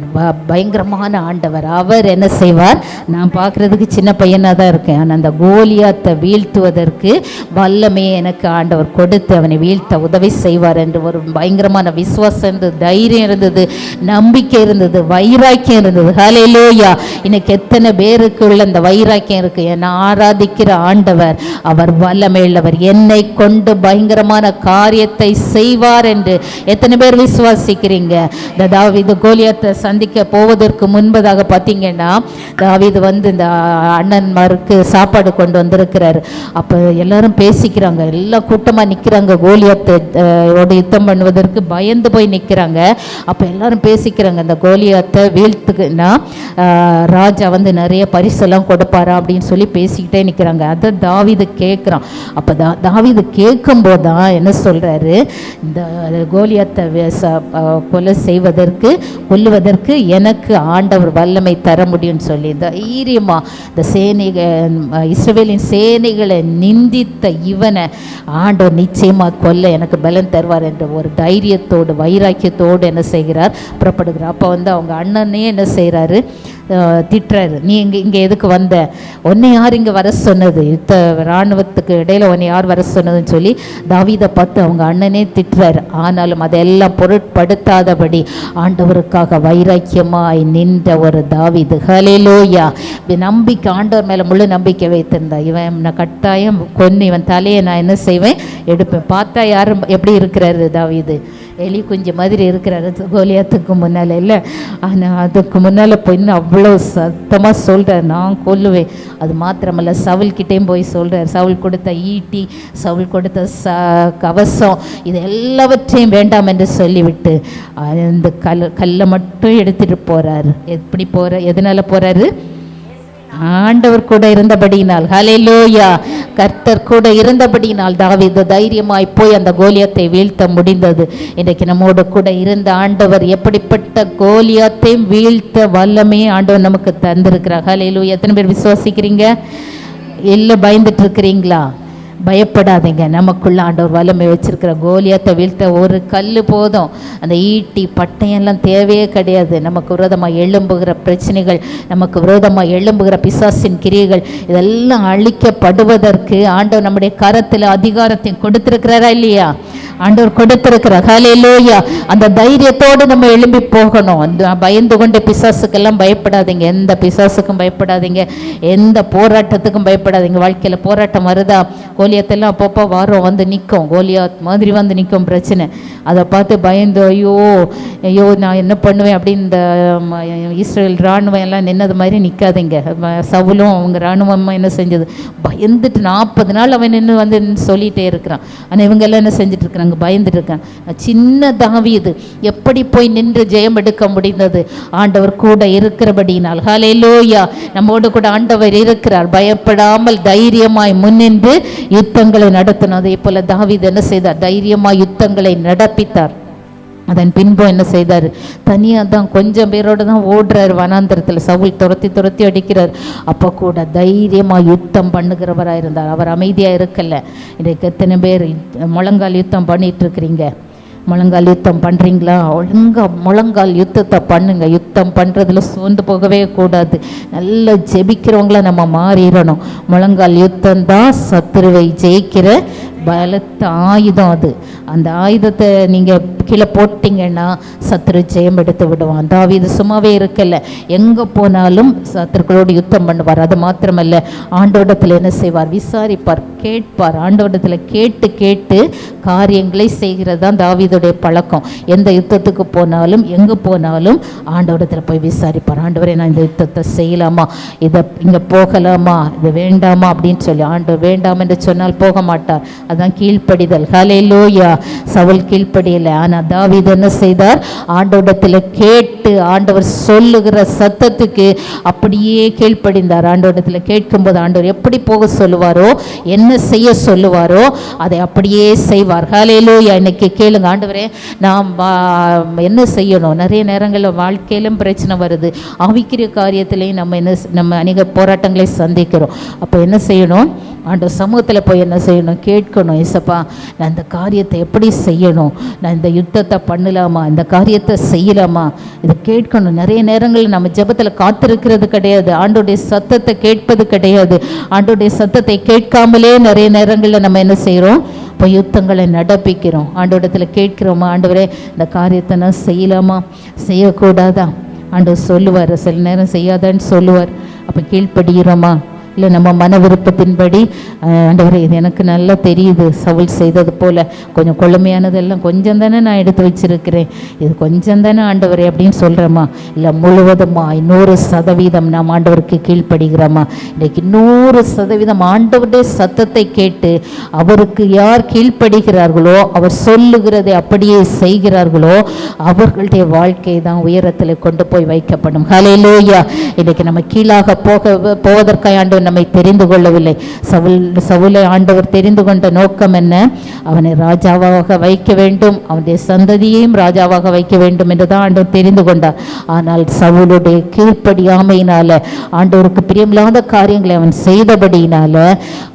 பயங்கரமான ஆண்டவர். அவர் என்ன செய்வார்? நான் பார்க்கறதுக்கு சின்ன பையனாக தான் இருக்கேன், ஆனால் அந்த கோலியாத்தை வீழ்த்துவதற்கு வல்லமையை எனக்கு ஆண்டவர் கொடுத்து அவனை வீழ்த்த உதவி செய்வார் என்று ஒரு பயங்கரமான விசுவாசம் இருந்தது, தைரியம் இருந்தது, நம்பிக்கை இருந்தது, வைராக்கியம் இருந்தது. ஹல்லேலூயா. இன்னைக்கு எத்தனை பேருக்கு உள்ள அந்த வைராக்கியம் இருக்கு? என்னை ஆராதிக்கிற ஆண்டவர் அவர் வல்லமையுள்ளவர், என்னை கொண்டு பயங்கரமான காரியத்தை செய்வார் என்று எத்தனை பேர் விசுவாசிக்கிறீங்க? இந்த தாவீது கோலியாத்தை சந்திக்க போவதற்கு முன்பதாக பார்த்தீங்கன்னா, தாவீது வந்து இந்த அண்ணன்மாருக்கு சாப்பாடு கொண்டு வந்திருக்கிறார். அப்போ எல்லாரும் பேசிக்கிறாங்க, எல்லா கூட்டமாக நிற்கிறாங்க, கோலியாத்தோட யுத்தம் பண்ணுவதற்கு பயந்து போய் நிற்கிறாங்க. அப்போ எல்லாரும் பேசிக்கிறாங்க, இந்த கோலியாத்தை வீழ்த்துக்குன்னா ராஜா வந்து நிறைய பரிசெல்லாம் கொடுப்பாரா அப்படின்னு சொல்லி பேசிக்கிட்டே நிற்கிறாங்க. அதை தாவீது கேட்குறான். அப்போ தாவீது கேட்கும்போது தான் என்ன சொல்கிறாரு? இந்த கோலியாத்தை கொல்லுவதற்கு எனக்கு ஆண்டவர் வல்லமை தர முடியும்னு சொல்லி தைரியமாக இந்த இஸ்ரவேலின் சேனைகளை நிந்தித்த இவனை ஆண்டவர் நிச்சயமாக கொல்ல எனக்கு பலன் தருவார் என்ற ஒரு தைரியத்தோடு வைராக்கியத்தோடு என்ன செய்கிறார்? புறப்படுகிறார். அப்போ வந்து அவங்க அண்ணனே என்ன செய்கிறாரு? திட்டுறாரு. நீ இங்கே எதுக்கு வந்த? உன்னை யார் இங்கே வர சொன்னது? இராணுவத்துக்கு இடையில உன்னை யார் வர சொன்னதுன்னு சொல்லி தாவீதை பார்த்து அவங்க அண்ணனே திட்டுறாரு. ஆனாலும் அதெல்லாம் பொருட்படுத்தாதபடி ஆண்டவருக்காக வைராக்கியமாய் நின்ற ஒரு தாவீது. ஹல்லேலூயா. நம்பிக்கை, ஆண்டவர் மேலே முழு நம்பிக்கை வைத்திருந்தா. இவன் நான் கட்டாயம் கொன்று இவன் தலையை நான் என்ன செய்வேன்? எடுப்பேன். பார்த்தா யாரும் எப்படி இருக்கிறாரு தாவீது? எலி குஞ்சு மாதிரி இருக்கிறாரு கோலியாத்துக்கு முன்னால் இல்லை. ஆனால் அதுக்கு முன்னால் போய் அவ்வளோ சத்தமாக சொல்கிறார், நான் கொல்லுவேன். அது மாத்திரமல்ல, சவுல்கிட்டேயும் போய் சொல்கிறார். சவுல் கொடுத்த ஈட்டி, சவுல் கொடுத்த கவசம், இது எல்லாவற்றையும் வேண்டாம் என்று சொல்லிவிட்டு அந்த கல்லை மட்டும் எடுத்துகிட்டு போகிறார். எப்படி எதனால் போகிறாரு? ஆண்டவர் கூட இருந்தபடியினால். ஹல்லேலூயா. கர்த்தர் கூட இருந்தபடியினால் தாவீது தைரியமாய் போய் அந்த கோலியாத்தை வீழ்த்த முடிந்தது. இன்றைக்கு நம்மோடு கூட இருந்த ஆண்டவர் எப்படிப்பட்ட கோலியாத்தையும் வீழ்த்த வல்லமையை ஆண்டவர் நமக்கு தந்திருக்கிறார். ஹல்லேலூயா. எத்தனை பேர் விசுவாசிக்கிறீங்க? இல்லை பயந்துட்டு இருக்கிறீங்களா? பயப்படாதீங்க. நமக்குள்ள ஆண்டவர் வல்லமை வச்சிருக்கிற. கோலியாத்தை வீழ்த்த ஒரு கல் போதும். அந்த ஈட்டி பட்டயெல்லாம் தேவையே கிடையாது. நமக்கு விரோதமாக எழும்புகிற பிரச்சனைகள், நமக்கு விரோதமாக எழும்புகிற பிசாசின் கிரியைகள், இதெல்லாம் அழிக்கப்படுவதற்கு ஆண்டவர் நம்முடைய கரத்தில் அதிகாரத்தை கொடுத்திருக்கிறாரா இல்லையா? ஆண்டவர் கொடுத்திருக்கிறார். ஹல்லேலூயா. அந்த தைரியத்தோடு நம்ம எழும்பி போகணும். அந்த பயந்து கொண்டு பிசாசுக்கெல்லாம் பயப்படாதீங்க, எந்த பிசாசுக்கும் பயப்படாதீங்க, எந்த போராட்டத்துக்கும் பயப்படாதீங்க. வாழ்க்கையில் போராட்டம் வருதா, கோலியாத்தெல்லாம் அப்பப்போ வாரம் வந்து நிற்கும், கோலியாத் மாதிரி வந்து நிற்கும் பிரச்சனை. அதை பார்த்து பயந்து ஐயோ ஐயோ நான் என்ன பண்ணுவேன் அப்படின்னு இந்த இஸ்ரேல் இராணுவம் எல்லாம் நின்னது மாதிரி நிற்காதீங்க. சவுலும் அவங்க இராணுவமாக என்ன செஞ்சது, பயந்துட்டு 40 நாள் அவன் நின்று வந்து சொல்லிகிட்டே இருக்கிறான். ஆனால் இவங்கெல்லாம் என்ன செஞ்சுட்டு இருக்கிறாங்க, பயந்துட்டு இருக்காங்க. சின்ன தாவீது எப்படி போய் நின்று ஜெயம் எடுக்க முடிந்தது? ஆண்டவர் கூட இருக்கிறபடியினால். ஹல்லேலூயா. நம்மோடு கூட ஆண்டவர் இருக்கிறார். பயப்படாமல் தைரியமாய் முன்னின்று யுத்தங்களை நடத்தணும். அதே போல தாவீது என்ன செய்தார், தைரியமாய் யுத்தங்களை நடப்பித்தார். அதன் பின்பு என்ன செய்தார், தனியாக தான் கொஞ்சம் பேரோடு தான் ஓடுறார் வனாந்திரத்தில். சவுல் துரத்தி அடிக்கிறார். அப்போ கூட தைரியமாக யுத்தம் பண்ணுகிறவராக இருந்தார். அவர் அமைதியாக இருக்கல. இன்றைக்கு எத்தனை பேர் முழங்கால் யுத்தம் பண்ணிட்டு இருக்கிறீங்க? முழங்கால் யுத்தம் பண்ணுறீங்களா? ஒழுங்காக முழங்கால் யுத்தத்தை பண்ணுங்க. யுத்தம் பண்ணுறதுல சோர்ந்து போகவே கூடாது. நல்லா ஜெபிக்கிறவங்கள நம்ம மாறிடணும். முழங்கால் யுத்தம் தான் சத்துருவை ஜெயிக்கிற பலத்த ஆயுதம். அது அந்த ஆயுதத்தை நீங்கள் கீழே போட்டிங்கன்னா சத்துரு ஜெயம் எடுத்து விடுவான். தாவீது சும்மாவே இருக்கல, எங்கே போனாலும் சத்துருக்களோடு யுத்தம் பண்ணுவார். அது மாத்திரமல்ல, ஆண்டவரிடத்தில் என்ன செய்வார், விசாரிப்பார், கேட்பார். ஆண்டவரிடத்தில் கேட்டு கேட்டு காரியங்களை செய்கிறது தான் தாவீதுடைய பழக்கம். எந்த யுத்தத்துக்கு போனாலும் எங்கே போனாலும் ஆண்டவரிடத்தில் போய் விசாரிப்பார். ஆண்டவரே நான் இந்த யுத்தத்தை செய்யலாமா, இதை இங்கே போகலாமா, இது வேண்டாமா அப்படின்னு சொல்லி. ஆண்டவர் வேண்டாம் என்று சொன்னால் போக மாட்டார். அதான் கீழ்ப்படிதல். ஹல்லேலூயா. சவுல் கீழ்ப்படியலை. ஆனால் தாவீது என்ன செய்தார், ஆண்டவரிடத்தில் கேட்டு ஆண்டவர் சொல்லுகிற சத்தத்துக்கு அப்படியே கீழ்ப்படிந்தார். ஆண்டவரிடத்தில் கேட்கும்போது ஆண்டவர் எப்படி போக சொல்லுவாரோ, என்ன செய்ய சொல்லுவாரோ அதை அப்படியே செய்வார். ஹல்லேலூயா. இன்னைக்கு கேளுங்க, ஆண்டவரே நாம் என்ன செய்யணும்? நிறைய நேரங்களில் வாழ்க்கையிலும் பிரச்சனை வருது, ஆவிக்குரிய காரியத்திலையும் நம்ம அநேக போராட்டங்களை சந்திக்கிறோம். அப்போ என்ன செய்யணும், ஆண்டவர் சமூகத்தில் போய் என்ன செய்யணும், கேட்கணும். ஏசப்பா நான் இந்த காரியத்தை எப்படி செய்யணும், நான் இந்த யுத்தத்தை பண்ணலாமா, இந்த காரியத்தை செய்யலாமா, இதை கேட்கணும். நிறைய நேரங்களில் நம்ம ஜெபத்தில் காத்திருக்கிறது கிடையாது, ஆண்டோடைய சத்தத்தை கேட்பது கிடையாது. ஆண்டோடைய சத்தத்தை கேட்காமலே நிறைய நேரங்களில் நம்ம என்ன செய்கிறோம், இப்போ யுத்தங்களை நடப்பிக்கிறோம். ஆண்டோடத்தில் கேட்கிறோமா, ஆண்டவரே இந்த காரியத்தை நான் செய்யலாமா, செய்யக்கூடாதா? ஆண்டவர் சொல்லுவார், சில நேரம் செய்யாதான்னு சொல்லுவார். அப்போ கீழ்ப்படுகிறோமா, இல்லை நம்ம மன விருப்பத்தின்படி ஆண்டவரே இது எனக்கு நல்லா தெரியுது, சவுல் செய்தது போல் கொஞ்சம் கொழுமையானதெல்லாம் கொஞ்சம் தானே நான் எடுத்து வச்சிருக்கிறேன், இது கொஞ்சம் தானே ஆண்டவரே அப்படின்னு சொல்கிறோமா? இல்லை முழுவதுமா 100% நாம் ஆண்டவருக்கு கீழ்ப்படுகிறோமா? இன்றைக்கு 100% ஆண்டவருடைய சத்தத்தை கேட்டு அவருக்கு யார் கீழ்ப்படுகிறார்களோ, அவர் சொல்லுகிறதை அப்படியே செய்கிறார்களோ, அவர்களுடைய வாழ்க்கை தான் உயரத்தில் கொண்டு போய் வைக்கப்படும். ஹல்லேலூயா. இன்றைக்கு நம்ம கீழாக போவதற்காக ஆண்டவர் நம்மை தெரிந்து கொள்ளவில்லை. சவுலை ஆண்டவர் தெரிந்து கொண்ட நோக்கம் என்ன? அவனை ராஜாவாக வைக்க வேண்டும், அவனுடைய சந்ததியையும் ராஜாவாக வைக்க வேண்டும் என்றுதான் ஆண்டவர் தெரிந்து கொண்டார். ஆனால் சவுலுடைய கீழ்ப்படியாமையினால, ஆண்டவருக்கு பிரியமில்லாத காரியங்களை அவன் செய்தபடியினால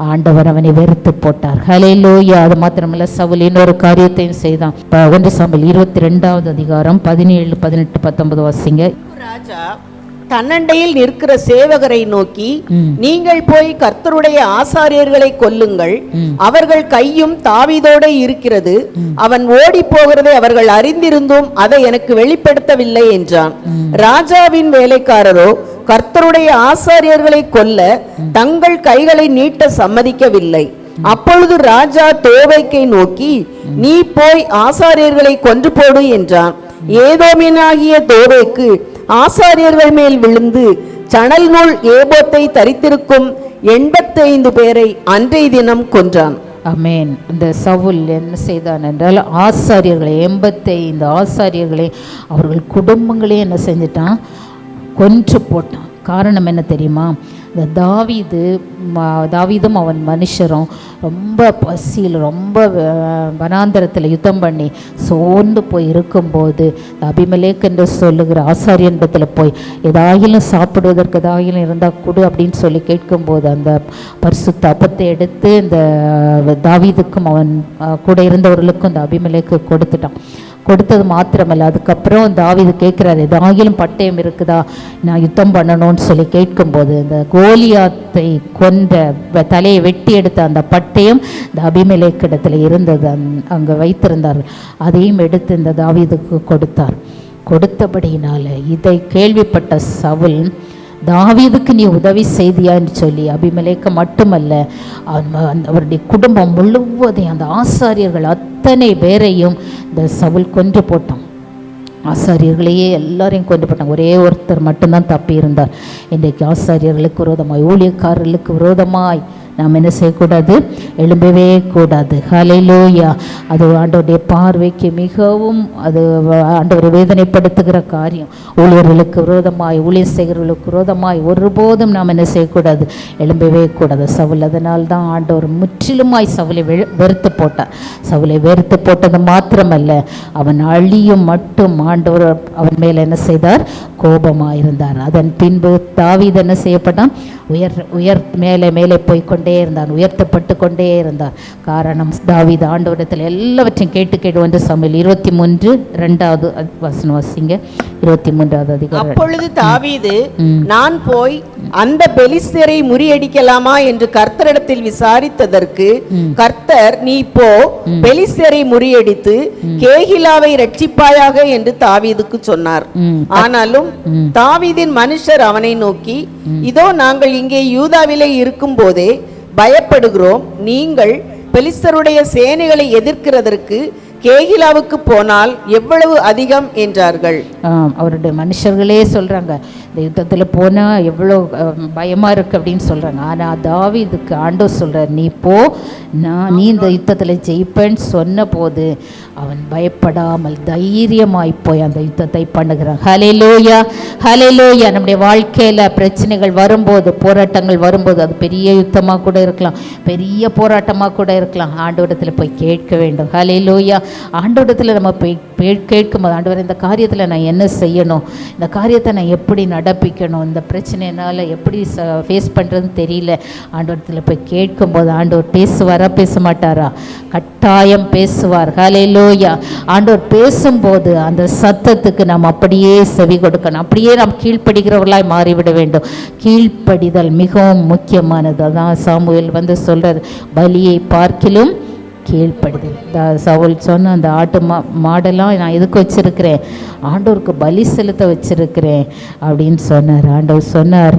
ஆண்டவர் அவனை வெறுத்து போட்டார். ஹல்லேலூயா. அது மாத்திரமல்ல, சவுல் இன்னொரு காரியத்தையும் செய்தான். 1 சாமுவேல் 22வது அதிகாரம் 17, 18, 19 வாசிங்க. ராஜா தன்னண்டையில் நிற்கிற சேவகரை நோக்கி, நீங்கள் போய் கர்த்தருடைய ஆசாரியர்களை கொல்லுங்கள், அவர்கள் கையும் தாவீதோட இருக்கிறது, அவன் ஓடி போகிறதை அவர்கள் அறிந்திருந்தும் அதை எனக்கு வெளிப்படுத்தவில்லை என்றான். ராஜாவின் வேலைக்காரரோ கர்த்தருடைய ஆசாரியர்களை கொல்ல தங்கள் கைகளை நீட்ட சம்மதிக்கவில்லை. அப்பொழுது ராஜா தோவேக்கை நோக்கி, நீ போய் ஆசாரியர்களை கொன்று போடு என்றான். ஏதோமியனாகிய தோவேக்கு ஆசாரியர்கள் மேல் விழுந்து சணல் நூல் ஏபோத்தை தரித்திருக்கும் 85 பேரை அன்றைய தினம் கொன்றான். ஆமென். இந்த சவுல் என்ன செய்தான் என்றால், ஆசாரியர்களை 85 ஆசாரியர்களை அவர்கள் குடும்பங்களே என்ன செஞ்சிட்டான், கொன்று போட்டான். காரணம் என்ன தெரியுமா? இந்த தாவீதும் அவன் மனுஷரும் ரொம்ப பசியில், ரொம்ப வனாந்தரத்தில் யுத்தம் பண்ணி சோர்ந்து போய் இருக்கும்போது அபிமெலேக் என்று சொல்லுகிற ஆசாரியனிடத்தில் போய் ஏதாயிலும் சாப்பிடுவதற்கு ஏதாயிலும் இருந்தால் கொடு அப்படின்னு சொல்லி கேட்கும்போது அந்த பரிசுத்த அப்பத்தை எடுத்து இந்த தாவீதுக்கும் அவன் கூட இருந்தவர்களுக்கும் இந்த அபிமெலேக்கு கொடுத்துட்டான். கொடுத்தது மாத்திரமல்ல, அதுக்கப்புறம் தாவீது கேட்குறாரு, ஏதாகிலும் பட்டயம் இருக்குதா, நான் யுத்தம் பண்ணணும்னு சொல்லி கேட்கும்போது இந்த கோலியாத்தை கொன்ற தலையை வெட்டி எடுத்த அந்த பட்டயம் இந்த அபிமெலேக்கிடத்தில் இருந்தது, அங்கே வைத்திருந்தார்கள். அதையும் எடுத்து இந்த தாவீதுக்கு கொடுத்தபடியினால இதை கேள்விப்பட்ட சவுல், தாவீதுக்கு நீ உதவி செய்தியான்னு சொல்லி அபிமெலேக்க மட்டுமல்ல அவருடைய குடும்பம் முழுவதையும் அந்த ஆசாரியர்கள் அத்தனை பேரையும் இந்த சவுல் கொன்று போட்டான். ஆசாரியர்களையே எல்லாரையும் கொண்டு போட்டாங்க. ஒரே ஒருத்தர் மட்டும்தான் தப்பி இருந்தார். இன்றைக்கு ஆசாரியர்களுக்கு விரோதமாய், ஊழியக்காரர்களுக்கு விரோதமாய் நாம் என்ன செய்யக்கூடாது? எழும்பவே கூடாது. ஹல்லேலூயா. அது ஆண்டவருடைய பார்வைக்கு மிகவும் அது ஆண்டவரை வேதனைப்படுத்துகிற காரியம். ஊழியர்களுக்கு விரோதமாய், ஊழியர் செய்கிறவர்களுக்கு விரோதமாய் ஒருபோதும் நாம் என்ன செய்யக்கூடாது? எழும்பவே கூடாது. சவுல் அதனால்தான் ஆண்டவர் முற்றிலுமாய் சவுலை வெறுத்து போட்டார். சவுலை வெறுத்து போட்டது மாத்திரமல்ல, அவன் அழியும் மட்டும் ஆண்டவர் அவன் மேல் என்ன செய்தார்? கோபமாயிருந்தார். அதன் பின்பு தாவீது என்ன செய்யப்பட்டான்? உயர் மேலே போய்கொண்டே இருந்தான், உயர்த்தப்பட்டு கொண்டே இருந்தார். காரணம், தாவீது ஆண்டவரிடத்தில் எல்லாவற்றையும் கேட்டு வந்து சமூவேல் 23:2 வசனம் வாசிங்க. 23வது அதிகாரம். அப்பொழுது தாவீது, நான் போய் அந்த பெலிஸ்தரை முறியடிக்கலாமா என்று கர்த்தரிடத்தில் விசாரித்ததற்கு கர்த்தர், நீ போ, பெலிஸ்தரை முறியடித்து கேகிலாவை ரட்சிப்பாயாக என்று தாவீதுக்கு சொன்னார். ஆனாலும் தாவீதின் மனுஷர் அவனை நோக்கி, இதோ நாங்கள் இங்கே யூதாவிலே இருக்கும் போதே பயப்படுகிறோம், நீங்கள் பெலிஸ்தருடைய சேனைகளை எதிர்க்கிறதற்கு கேகிலாவுக்கு போனால் எவ்வளவு அதிகம் என்றார்கள். அவருடைய மனுஷர்களே சொல்றாங்க, இந்த யுத்தத்தில் போனால் எவ்வளோ பயமாக இருக்குது அப்படின்னு சொல்கிறாங்க. ஆனால் தாவீதுக்கு ஆண்டவர் சொல்கிறார், நீ போ, நீ இந்த யுத்தத்தில் ஜெயிப்பேன்னு சொன்ன போது அவன் பயப்படாமல் தைரியமாய் போய் அந்த யுத்தத்தை பண்ணுகிறான். ஹல்லேலூயா, ஹல்லேலூயா. நம்முடைய வாழ்க்கையில் பிரச்சனைகள் வரும்போது, போராட்டங்கள் வரும்போது, அது பெரிய யுத்தமாக கூட இருக்கலாம், பெரிய போராட்டமாக கூட இருக்கலாம், ஆண்டவரிடத்தில் போய் கேட்க வேண்டும். ஹல்லேலூயா. ஆண்டவரிடத்தில் நம்ம போய் கேட்கும்போது, ஆண்டவர் இந்த காரியத்தில் நான் என்ன செய்யணும், இந்த காரியத்தை நான் எப்படி நடப்பிக்கணும், இந்த பிரச்சனையினால் எப்படி ஃபேஸ் பண்ணுறதுன்னு தெரியல, ஆண்டவரிடத்தில் போய் கேட்கும்போது ஆண்டவர் பேசுவாரா, பேச மாட்டாரா? கட்டாயம் பேசுவார். ஹல்லேலூயா. ஆண்டவர் பேசும்போது அந்த சத்தத்துக்கு நாம் அப்படியே செவி கொடுக்கணும், அப்படியே நாம் கீழ்ப்படுகிறவர்களாய் மாறிவிட வேண்டும். கீழ்ப்படிதல் மிகவும் முக்கியமானது. அதான் சாமுவேல் சொல்கிறார், பலியை பார்க்கிலும் கீழ்ப்படுதல். சவுல் சொன்ன அந்த ஆட்டு மாடெல்லாம் நான் எதுக்கு வச்சிருக்கிறேன்? ஆண்டவருக்கு பலி செலுத்த வச்சிருக்கிறேன் அப்படின்னு சொன்னார். ஆண்டவர் சொன்னார்,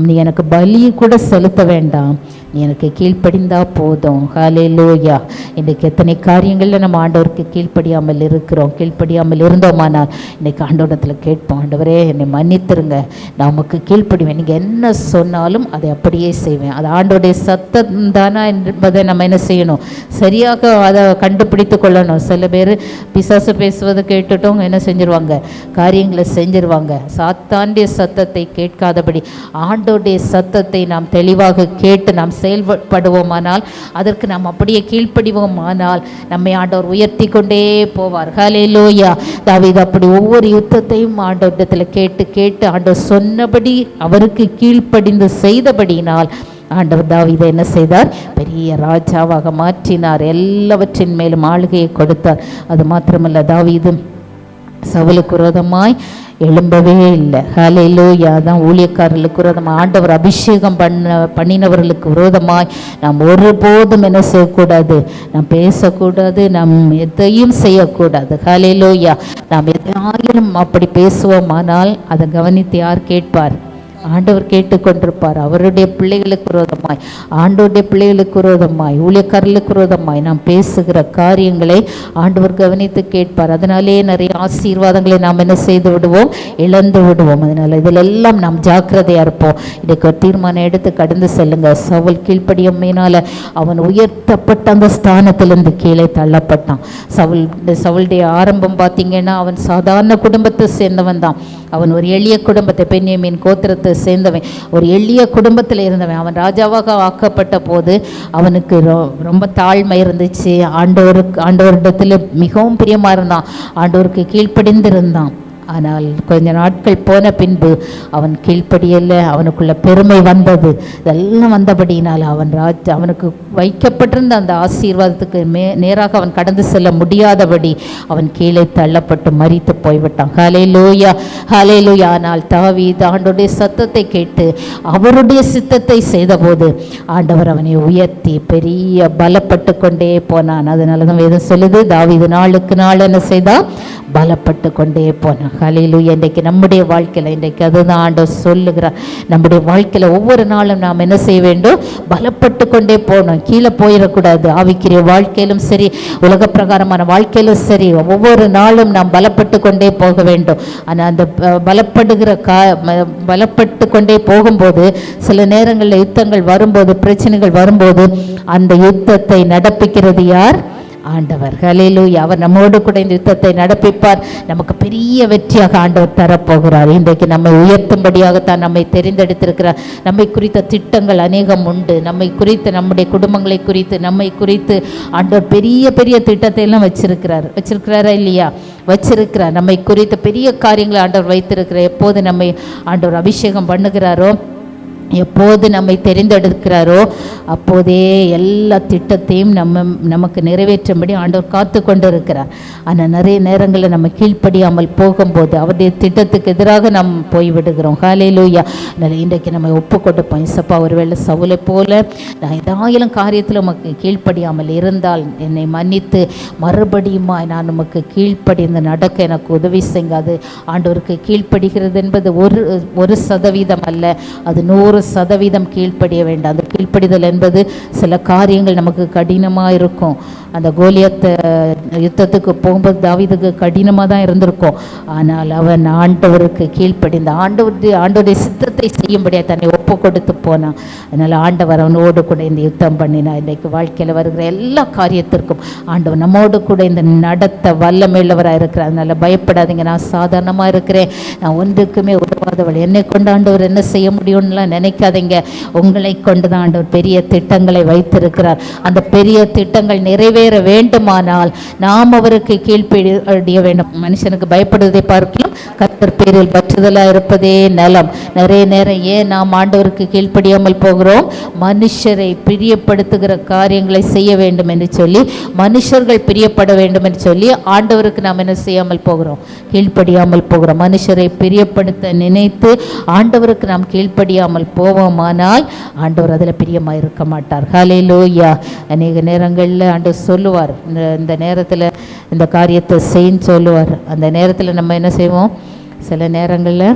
நீ எனக்கு பலி கூட செலுத்த வேண்டாம், நீ எனக்கு கீழ்ப்படிந்தா போதும். ஹல்லேலூயா. இன்றைக்கு எத்தனை காரியங்களில் நம்ம ஆண்டவருக்கு கீழ்ப்படியாமல் இருக்கிறோம். கீழ்ப்படியாமல் இருந்தோமானால் இன்றைக்கு ஆண்டவரத்தில் கேட்போம், ஆண்டவரே என்னை மன்னித்துருங்க, நான் உமக்கு கீழ்ப்படிவேன், நீங்கள் என்ன சொன்னாலும் அதை அப்படியே செய்வேன். அது ஆண்டவருடைய சத்தம் தானா என்பதை நம்ம என்ன செய்யணும்? சரியாக அதை கண்டுபிடித்து கொள்ளணும். சில பேர் பிசாசு பேசுவதை கேட்டுட்டும் என்ன செஞ்சிருவாங்க? காரியங்களை செஞ்சிருவாங்க. சாத்தானுடைய சத்தத்தை கேட்காதபடி ஆண்டவருடைய சத்தத்தை நாம் தெளிவாக கேட்டு நாம் செயல்படுவோமானால், அதற்கு நாம் அப்படியே கீழ்ப்படிவோமானால் நம்மை ஆண்டவர் உயர்த்தி கொண்டே போவார். ஹல்லேலூயா. தாவீது அப்படி ஒவ்வொரு யுத்தத்தையும் ஆண்டவரிடத்தில் கேட்டு ஆண்டவர் சொன்னபடி அவருக்கு கீழ்ப்படிந்து செய்தபடியினால் ஆண்டவர் தாவீதை என்ன செய்தார்? பெரிய ராஜாவாக மாற்றினார். எல்லாவற்றின் மேலும் ஆளுகையை கொடுத்தார். அது மாத்திரமல்ல, தாவீது சவுலுக்கு விரோதமாய் எழும்பவே இல்லை. ஹல்லேலூயா. தான் ஊழியக்காரர்களுக்கு விரோதமாக, ஆண்டவர் அபிஷேகம் பண்ணினவர்களுக்கு விரோதமாய் நாம் ஒருபோதும் என்ன செய்யக்கூடாது? நாம் பேசக்கூடாது, நாம் எதையும் செய்யக்கூடாது. ஹல்லேலூயா. நாம் எதாயிலும் அப்படி பேசுவோமானால் அதை கவனித்து யார் கேட்பார்? ஆண்டவர் கேட்டுக்கொண்டிருப்பார். அவருடைய பிள்ளைகளுக்கு விரோதமாய், ஆண்டவருடைய பிள்ளைகளுக்கு விரோதமாய், ஊழியக்காரர்களுக்கு விரோதமாய் நாம் பேசுகிற காரியங்களை ஆண்டவர் கவனித்து கேட்பார். அதனாலே நிறைய ஆசீர்வாதங்களை நாம் என்ன செய்து விடுவோம்? இழந்து விடுவோம். அதனால் இதிலெல்லாம் நாம் ஜாக்கிரதையாக இருப்போம். இன்றைக்கு ஒரு தீர்மானம் எடுத்து கடந்து செல்லுங்க. சவுல் கீழ்ப்படியமையினால் அவன் உயர்த்தப்பட்ட அந்த ஸ்தானத்திலிருந்து கீழே தள்ளப்பட்டான். சவுளுடைய ஆரம்பம் பார்த்தீங்கன்னா, அவன் சாதாரண குடும்பத்தை சேர்ந்தவன் தான். அவன் ஒரு எளிய குடும்பத்தை, பென்யமீன் கோத்திரத்தை சேர்ந்தவன், ஒரு எளிய குடும்பத்தில் இருந்தவன். அவன் ராஜாவாக ஆக்கப்பட்ட போது அவனுக்கு ரொம்ப தாழ்மை இருந்துச்சு. ஆண்டவரிடத்தில் மிகவும் பிரியமாக இருந்தான், ஆண்டவருக்கு கீழ்ப்படிந்திருந்தான். ஆனால் கொஞ்ச நாட்கள் போன பின்பு அவன் கீழ்ப்படியலை, அவனுக்குள்ள பெருமை வந்தது. இதெல்லாம் வந்தபடியினால் அவனுக்கு வைக்கப்பட்டிருந்த அந்த ஆசீர்வாதத்துக்கு நேராக அவன் கடந்து செல்ல முடியாதபடி அவன் கீழே தள்ளப்பட்டு மரித்து போய்விட்டான். ஹல்லேலூயா, ஹல்லேலூயா. ஆனால் தாவீது ஆண்டவருடைய சத்தத்தை கேட்டு அவருடைய சித்தத்தை செய்தபோது ஆண்டவர் அவனை உயர்த்தி பெரிய பலப்பட்டு கொண்டே போனான். அதனால தான் வேதம் சொல்லுது, தாவீது நாளுக்கு நாள் என்ன செய்தான்? பலப்பட்டு கொண்டே போனான். ஹல்லேலூயா. இன்றைக்கு நம்முடைய வாழ்க்கையில் இன்றைக்கு அதுதான் ஆண்டவர் சொல்லுகிறார். நம்முடைய வாழ்க்கையில் ஒவ்வொரு நாளும் நாம் என்ன செய்ய வேண்டும்? பலப்பட்டு கொண்டே போகணும். கீழே போயிடக்கூடாது. ஆவிக்குரிய வாழ்க்கையிலும் சரி, உலக பிரகாரமான வாழ்க்கையிலும் சரி, ஒவ்வொரு நாளும் நாம் பலப்பட்டு கொண்டே போக வேண்டும். ஆனால் அந்த பலப்பட்டு கொண்டே போகும்போது சில நேரங்களில் யுத்தங்கள் வரும்போது, பிரச்சனைகள் வரும்போது அந்த யுத்தத்தை நடப்பிக்கிறது யார்? ஆண்டவர். ஹல்லேலூயா. அவர் நம்மோடு கூட இந்த யுத்தத்தை நடப்பிப்பார். நமக்கு பெரிய வெற்றியாக ஆண்டவர் தரப்போகிறார். இன்றைக்கு நம்மை உயர்த்தும்படியாகத்தான் நம்மை தெரிந்தெடுத்திருக்கிறார். நம்மை குறித்த திட்டங்கள் அநேகம் உண்டு. நம்மை குறித்து, நம்முடைய குடும்பங்களை குறித்து, நம்மை குறித்து ஆண்டவர் பெரிய பெரிய திட்டத்தை எல்லாம் வச்சிருக்கிறாரா இல்லையா? வச்சிருக்கிறார். நம்மை குறித்த பெரிய காரியங்களை ஆண்டவர் வைத்திருக்கிறார். எப்போது நம்மை ஆண்டவர் அபிஷேகம் பண்ணுகிறாரோ, எப்போது நம்மை தெரிந்தெடுக்கிறாரோ அப்போதே எல்லா திட்டத்தையும் நமக்கு நிறைவேற்றும்படி ஆண்டவர் காத்து கொண்டு இருக்கிறார். ஆனால் நிறைய நேரங்களில் நம்ம கீழ்ப்படியாமல் போகும்போது அவருடைய திட்டத்துக்கு எதிராக நாம் போய்விடுகிறோம். ஹல்லேலூயா. அதனால் இன்றைக்கு நம்ம ஒப்பு கொடுப்போம். இசப்பா, ஒருவேளை சவுலை போல நான் ஏதாயிலும் காரியத்தில் உமக்கு கீழ்ப்படியாமல் இருந்தால் என்னை மன்னித்து மறுபடியுமா நான் உமக்கு கீழ்ப்படிந்து நடக்க எனக்கு உதவி செய்யாது. ஆண்டவருக்கு கீழ்ப்படுகிறது என்பது 1% அல்ல, அது 100% கீழ்ப்படிய வேண்டாம். அந்த கீழ்ப்படிதல் என்பது சில காரியங்கள் நமக்கு கடினமாக இருக்கும். அந்த கோலியத்தை யுத்தத்துக்கு போகும்போது தாவீதுக்கு கடினமாக தான் இருந்திருக்கும். ஆனால் அவன் ஆண்டவருக்கு கீழ்ப்படிந்த ஆண்டவருடைய சித்தத்தை செய்யும்படியாக தன்னை ஒப்பு கொடுத்து போனான். அதனால் ஆண்டவர் அவனோடு கூட இந்த யுத்தம் பண்ணினான். இன்றைக்கு வாழ்க்கையில் வருகிற எல்லா காரியத்திற்கும் ஆண்டவர் நம்மோடு கூட இந்த நடத்த வல்லமையுள்ளவராக இருக்கிறார். அதனால் பயப்படாதீங்க, நான் சாதாரணமாக இருக்கிறேன், நான் ஒன்றுக்குமே உதவாதவள், என்னை கொண்டு ஆண்டவர் என்ன செய்ய முடியும்லாம் நினைக்காதீங்க. உங்களை கொண்டு தான் ஆண்டவர் பெரிய திட்டங்களை வைத்திருக்கிறார். அந்த பெரிய திட்டங்கள் நிறைவேற வேண்டுமானால் நாம் அவருக்கு கீழ்ப்படிய வேண்டும். மனுஷனுக்கு பயப்படுவதை பார்க்கலாம் கர்த்தர் பேரில் பற்றுதலாக இருப்பதே நலம். நிறைய நேரம் ஏன் நாம் ஆண்டவருக்கு கீழ்ப்படியாமல் போகிறோம்? மனுஷரை பிரியப்படுத்துகிற காரியங்களை செய்ய வேண்டும் என்று சொல்லி, மனுஷர்கள் பிரியப்பட வேண்டும் என்று சொல்லி ஆண்டவருக்கு நாம் என்ன செய்யாமல் போகிறோம்? கீழ்ப்படியாமல் போகிறோம். மனுஷரை பிரியப்படுத்த நினைத்து ஆண்டவருக்கு நாம் கீழ்ப்படியாமல் போவோமானால் ஆண்டவர் அதில் பிரியமாக இருக்க மாட்டார். ஹல்லேலூயா. அநேக நேரங்களில் ஆண்டவர் சொல்லுவார், இந்த நேரத்தில் இந்த காரியத்தை செய்யன்னு சொல்லுவார். அந்த நேரத்தில் நம்ம என்ன செய்வோம்? சில நேரங்களில்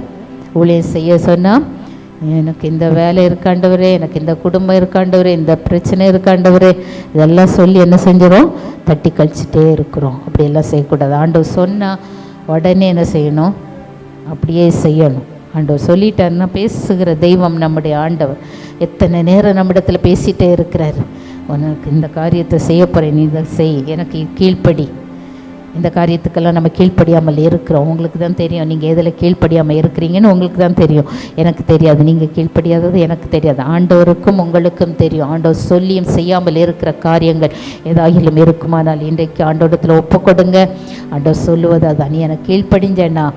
ஊழியம் செய்ய சொன்னால், எனக்கு இந்த வேலை இருக்காண்டவரே, எனக்கு இந்த குடும்பம் இருக்காண்டவரே, இந்த பிரச்சனை இருக்காண்டவரே, இதெல்லாம் சொல்லி என்ன செஞ்சிடும்? தட்டி கழிச்சிட்டே இருக்கிறோம். அப்படியெல்லாம் செய்யக்கூடாது. ஆண்டவர் சொன்னால் உடனே என்ன செய்யணும்? அப்படியே செய்யணும். ஆண்டவர் சொல்லிட்டாருன்னா, பேசுகிற தெய்வம் நம்முடைய ஆண்டவர் எத்தனை நேரம் நம்மிடத்தில் பேசிகிட்டே இருக்கிறார். உனக்கு இந்த காரியத்தை செய்ய போகிறேன், நீ இதை செய், எனக்கு கீழ்ப்படி. இந்த காரியத்துக்கெல்லாம் நம்ம கீழ்ப்படியாமல் இருக்கிறோம். உங்களுக்கு தான் தெரியும் நீங்கள் எதில் கீழ்ப்படியாமல் இருக்கிறீங்கன்னு உங்களுக்கு தான் தெரியும், எனக்கு தெரியாது. நீங்கள் கீழ்ப்படியாதது எனக்கு தெரியாது, ஆண்டவருக்கும் உங்களுக்கும் தெரியும். ஆண்டவர் சொல்லியும் செய்யாமல் இருக்கிற காரியங்கள் ஏதாகிலும் இருக்குமானால் இன்றைக்கு ஆண்டவரத்தில் ஒப்பு கொடுங்க. ஆண்டவர் சொல்லுவது அதான், நீ எனக்கு கீழ்ப்படிஞ்சேன்னா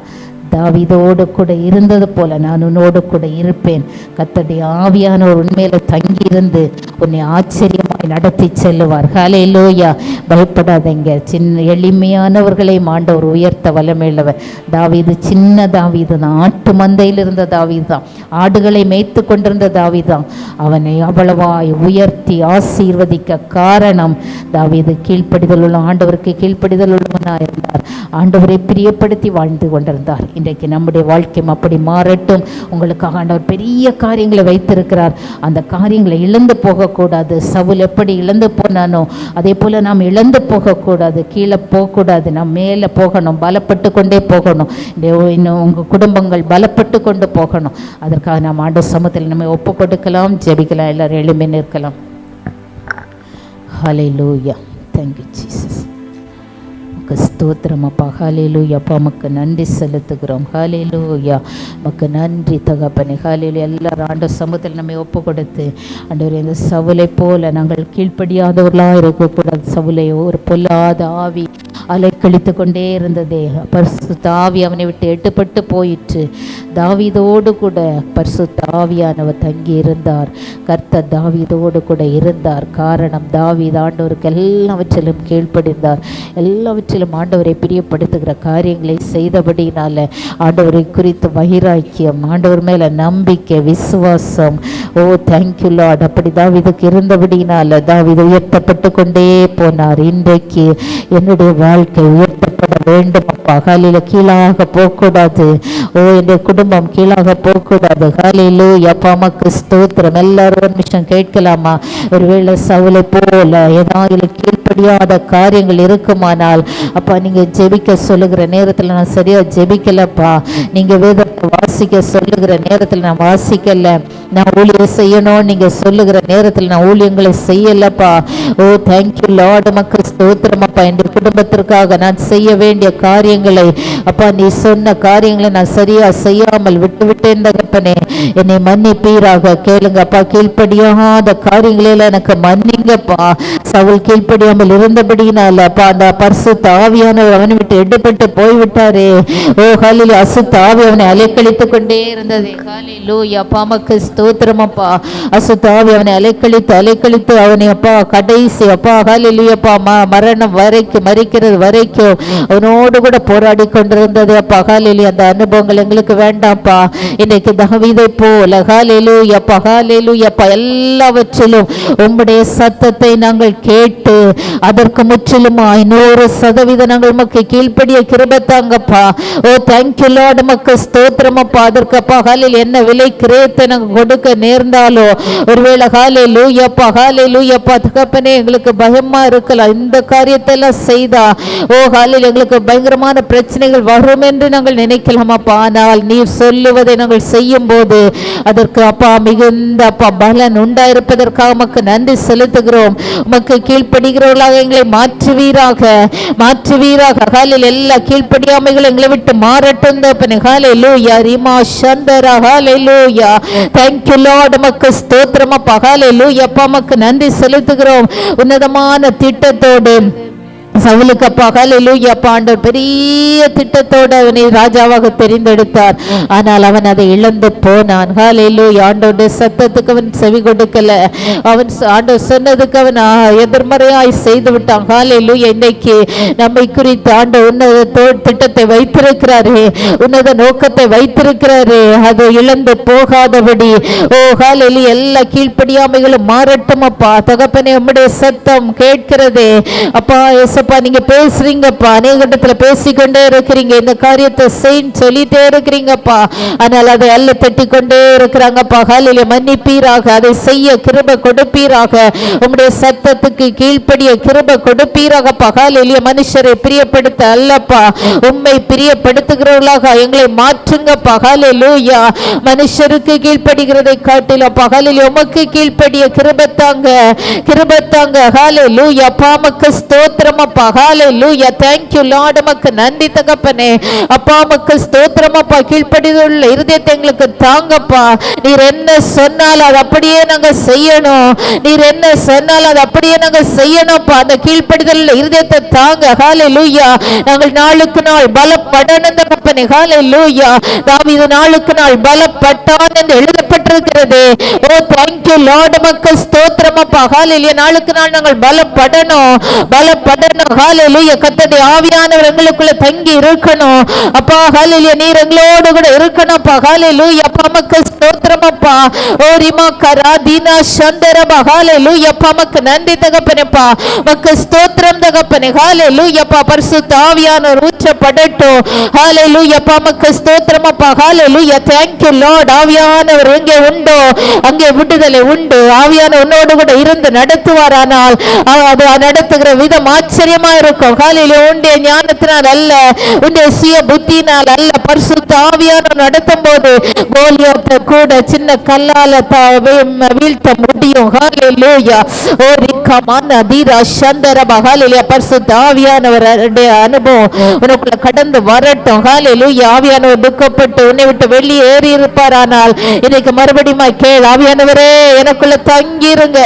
தாவீதோடு கூட இருந்தது போல நான் உன்னோடு கூட இருப்பேன். கர்த்தருடைய ஆவியானவர் உண்மையில தங்கியிருந்து உன்னை ஆச்சரியமாய் நடத்தி செல்லுவார். ஹல்லேலூயா. பயப்படாதீங்க. சின்ன எளிமையானவர்களை ஆண்டவர் உயர்த்த வல்லமையுள்ளவர். தாவீது சின்ன தாவீது தான், ஆட்டு மந்தையில் இருந்த தாவீது தான், ஆடுகளை மேய்த்து கொண்டிருந்த தாவீது தான். அவனை அவ்வளவாய் உயர்த்தி ஆசீர்வதிக்க காரணம் தாவீது கீழ்ப்படிதல் உள்ள, ஆண்டவருக்கு கீழ்ப்படிதல் உள்ளவனாக இருந்தார். ஆண்டவரை பிரியப்படுத்தி வாழ்ந்து கொண்டிருந்தார். இன்றைக்கு நம்முடைய வாழ்க்கையும் அப்படி மாறட்டும். உங்களுக்காக ஆண்டவர் பெரிய காரியங்களை வைத்திருக்கிறார். அந்த காரியங்களை இழந்து போகக்கூடாது. சவுல் எப்படி இழந்து போனானோ அதே போல் நாம் இழந்து போகக்கூடாது, கீழே போகக்கூடாது, நாம் மேலே போகணும், பலப்பட்டு கொண்டே போகணும். இன்னும் உங்கள் குடும்பங்கள் பலப்பட்டு கொண்டு போகணும். அதற்காக நாம் ஆண்டவர் சமூகத்தில் நம்ம ஒப்பு கொடுக்கலாம், ஜெபிக்கலாம், எல்லாரும் எழும்பி நிற்கலாம். ஹல்லேலூயா. Thank you Jesus. ஸ்தோத்திரம் அப்பா. ஹல்லேலூயா. அப்பா உமக்கு நன்றி செலுத்துகிறோம். ஹல்லேலூயா. உமக்கு நன்றி தகப்பனே. ஹல்லேலூயா. எல்லாரும் ஆண்டவர் சமூகத்தில் நம்மை ஒப்பு கொடுத்து ஆண்டவர் இந்த சவுலை போல நாங்கள் கீழ்ப்படியாதவர்களாக இருக்கக்கூடாது. சவுலை ஒரு பொல்லாத ஆவி அலைக்கழித்து கொண்டே இருந்ததே. பரிசுத்த ஆவி அவனை விட்டு எட்டுப்பட்டு போயிற்று. தாவீதோடு கூட பரிசுத்த ஆவியானவர் தங்கி இருந்தார். கர்த்தர் தாவீதோடு கூட இருந்தார். காரணம், தாவீது ஆண்டவருக்கு எல்லாவற்றிலும் கீழ்ப்படிந்தார். எல்லாவற்றிலும் ஆண்டவரை பிரியப்படுத்துகிற காரியங்களை செய்தபடினால ஆண்டவரை குறித்து வைராக்கியம், ஆண்டவர் மேல நம்பிக்கை, விசுவாசம். ஓ தேங்க்யூ லார்ட். அப்படி தாவீதுக்கு இருந்தபடினால தாவீது உயர்த்தப்பட்டு கொண்டே போனார். இன்றைக்கு என்னுடைய வாழ்க்கை உயர்த்தப்பட வேண்டும் அப்பா. காலையில கீழாக போகக்கூடாது. ஓ என்னுடைய குடும்பம் கீழாக போகக்கூடாது. ஹல்லேலூயா. அப்பா உமக்கு ஸ்தோத்திரம். எல்லாரும் ஒரு நிமிஷம் கேட்கலாமா? ஒருவேளை சவுலை போல ஏதாவது கீழ்ப்படியாத காரியங்கள் இருக்குமானால் அப்பா நீங்க ஜெபிக்க சொல்லுகிற நேரத்தில் நான் சரியா ஜெபிக்கலப்பா. நீங்க வேதத்தை வாசிக்க சொல்லுகிற நேரத்தில் நான் வாசிக்கல. நான் ஊழியம் செய்யணும் நீங்க சொல்லுகிற நேரத்தில் நான் ஊழியங்களை செய்யலப்பா. ஓ தேங்க்யூ லார்ட். உமக்கு ஸ்தோத்திரம் அப்பா. என் குடும்பத்திற்காக நான் செய்ய வேண்டிய காரியங்களை அப்பா நீ சொன்ன காரியங்களை நான் சரியா செய்யாமல் விட்டுவிட்டேன் தகப்பனே. என்னை மன்னிப்பீராக. கேளுங்க அப்பா. கீழ்ப்படியாத காரியங்களில் எனக்கு மன்னிங்கப்பா. சவுல் கீழ்ப்படியாமல் இருந்தபடினால அப்பா அந்த பரிசுத்த ஆவியானவர் அவனை விட்டு எடுபட்டு போய்விட்டாரே. ஓ ஹல்லேலூயா. அசுத்த ஆவி அவனை அலைக்கழித்து கொண்டே இருந்தது. ஹல்லேலூயா. அப்பா உமக்கு ஸ்தோத்திரம் அப்பா. அசுத்த ஆவி அவனை அலைக்கழித்து அவனை அப்பா கடைசி அப்பா ஹல்லேலூயா அப்பா மரணம் வரைக்கும், மரிக்கிறது வரைக்கும் அவனோடு கூட போராடி கொண்டிருந்தது அப்பா. ஹல்லேலூயா. அந்த அனுபவங்கள் எங்களுக்கு வேண்டாம்ப்பா. இன்னைக்கு தாவீதை போல ஹல்லேலூயா அப்பா, ஹல்லேலூயா அப்பா எல்லாவற்றிலும் உம்முடைய சத்தத்தை நாங்கள் கேட்டு அதற்கு முற்றிலுமாய் 100% நாங்கள் உமக்கு கீழ்ப்படிய கிருபை தாங்கப்பா. ஓ தேங்க்யூ லார்ட். உமக்கு ஸ்தோத்திரம் அப்பா. அதற்கு அப்பா ஹல்லேலூயா என்ன விலை கிரயத்தை நாங்கள் கொடுக்க நேர்ந்தாலோ ஒருவேளை ஹல்லேலூயா அப்பா, ஹல்லேலூயா அப்பா தகப்பனே எங்களுக்கு பயமா இருக்கலாம். இந்த காரியத்தை எல்லாம் செய்தா ஓ ஹல்லேலூயா எங்களுக்கு பயங்கரமான பிரச்சனைகள் வரும் என்று நாங்கள் நினைக்கலாம் அப்பா. ஆனால் நீர் சொல்லுவதை நாங்கள் செய்யும் போது அதற்கு அப்பா மிகுந்த அப்பா பலன் உண்டாயிருப்பதற்காக உமக்கு நன்றி செலுத்துகிறோம். உமக்கு கீழ்ப்படுகிறவர்களாக எங்களை மாற்றுவீராக. ஹல்லேலூயா. எல்லா கீழ்ப்படியாமைகள் எங்களை விட்டு மாறட்டும் தகப்பனே. ஹல்லேலூயா. ரிமா சந்தரா. ஹல்லேலூயா. Thank you Lord. உமக்கு ஸ்தோத்திரம் அப்பா. ஹல்லேலூயா அப்பா உமக்கு நன்றி செலுத்துகிறோம். உன்னதமான திட்டத்தோடு சவுலுக்கு அப்பா ஹல்லேலூயா அப்பா ஆண்டவர் பெரிய திட்டத்தோடு அவனை ராஜாவாக தெரிந்தெடுத்தார். ஆனால் அவன் அதை இழந்து போனான். ஹல்லேலூயா. ஆண்டவருடைய சத்தத்துக்கு அவன் செவி கொடுக்கல. அவன் ஆண்டவர் சொன்னதுக்கு அவன் எதிர்மறையாய் செய்து விட்டான். ஹல்லேலூயா. இன்னைக்கு நம்மை குறித்து ஆண்டவர் உன்னத திட்டத்தை வைத்திருக்கிறாரே, உன்னத நோக்கத்தை வைத்திருக்கிறாரே, அதை இழந்து போகாதபடி ஓ ஹல்லேலூயா எல்லா கீழ்ப்படியாமைகளும் மாறட்டும் அப்பா. தகப்பனே உம்முடைய சத்தம் கேட்கிறதே அப்பா. அப்பா நீங்க பேசுறீங்கப்பா. அநேக இடத்துல பேசிக்கொண்டே இருக்கிறீங்க. இந்த காரியத்தை சொல்லிட்டே இருக்கிறீங்கப்பா. ஆனால் அதை அல்ல தட்டி கொண்டே இருக்கிறாங்கப்பா. ஹல்லேலூயா. மன்னிப்பீராக. அதை செய்ய கிருபை கொடுப்பீராக. உம்முடைய சத்தத்துக்கு கீழ்ப்படிய கிருபை கொடுப்பீராகப்பா. ஹல்லேலூயா. மனுஷரை பிரியப்படுத்த அல்லப்பா, உம்மை பிரியப்படுத்துகிறவர்களாக எங்களை மாற்றுங்கப்பா. ஹல்லேலூயா. மனுஷருக்கு கீழ்ப்படுகிறதை காட்டிலப்பா ஹல்லேலூயா உமக்கு கீழ்ப்படிய கிருபை தாங்க. ஹல்லேலூயா. அப்பா உமக்கு ஸ்தோத்திரம் அப்பா. ஹல்லேலூயா. Thank you Lord. உமக்கு நன்றி தகப்பனே. அப்பா உமக்கு ஸ்தோத்திரம் அப்பா. கீழ்ப்படியுள்ள இருதயத்தை எங்களுக்கு தாங்கப்பா. நீர் என்ன சொன்னால் அது அப்படியே நாங்க செய்யணும். நீர் என்ன சொன்னால் அது அப்படியே நாங்க செய்யணும்ப்பா. அந்த கீழ்ப்படிதல் இருதயத்தை தாங்க. ஹல்லேலூயா. நாங்கள் நாளுக்கு நாள் பலப்படணும் தகப்பனே. ஹல்லேலூயா. தாவீது நாளுக்கு நாள் பலப்பட்டான் என்று எழுதப்பட்டிருக்கிறது. ஓ தேங்க் யூ லார்ட். உமக்கு ஸ்தோத்திரம் அப்பா. ஹல்லேலூயா. நாளுக்கு நாள் நாங்கள் பலப்படணும். ஹல்லேலூயா. கர்த்தருடைய ஆவியானவர் எங்களுக்குள்ள தங்கி இருக்கணும் அப்பா. ஹல்லேலூயா. நீர் எங்களோடு கூட இருக்கணும் அப்பா. ஹல்லேலூயா. அப்பா உமக்கு ஸ்தோத்திரம் அப்பா. ஓ ரிமா கராதீனா சந்தரபா. ஹல்லேலூயா. அப்பா உமக்கு நன்றி தகப்பனேப்பா. உமக்கு ஸ்தோத்திரம் தகப்பனே. ஹல்லேலூயா. அப்பா பரிசுத்த ஆவியானவர் ஊற்றப்படட்டும். ஹல்லேலூயா. அப்பா உமக்கு ஸ்தோத்திரம் அப்பா. ஹல்லேலூயா. Thank you Lord. ஆவியானவர் எங்கே உண்டோ அங்கே விடுதலை உண்டு. ஆவியானவர் உன்னோடு கூட இருந்து நடத்துவாரானால் அது நடத்துகிற விதம் ஆச்சரியமா இருக்கும். ஹல்லேலூயா. உன்னுடைய ஞானத்தினால் அல்ல, உன்னுடைய சுய புத்தியினால் அல்ல, பரிசுத்த ஆவியானவர் நடத்தும் போது கோலியாத்தை கூட சின்ன கல்லால வீழ்த்த முடியும். ஹல்லேலூயா. ஓ கமான தீரா சந்தரபா. ஹalleluya. பரிசுத்த ஆவியானவருடைய அனுபவம் உனக்குள்ள கடந்து வரட்டும். ஹalleluya. ஆவியானவர் துக்கப்பட்டு உன்னை விட்டு வெளியேறி இருப்பாரானால் இன்னைக்கு மறுபடியும் கேள், ஆவியானவரே எனக்குள்ள தங்கிருங்க,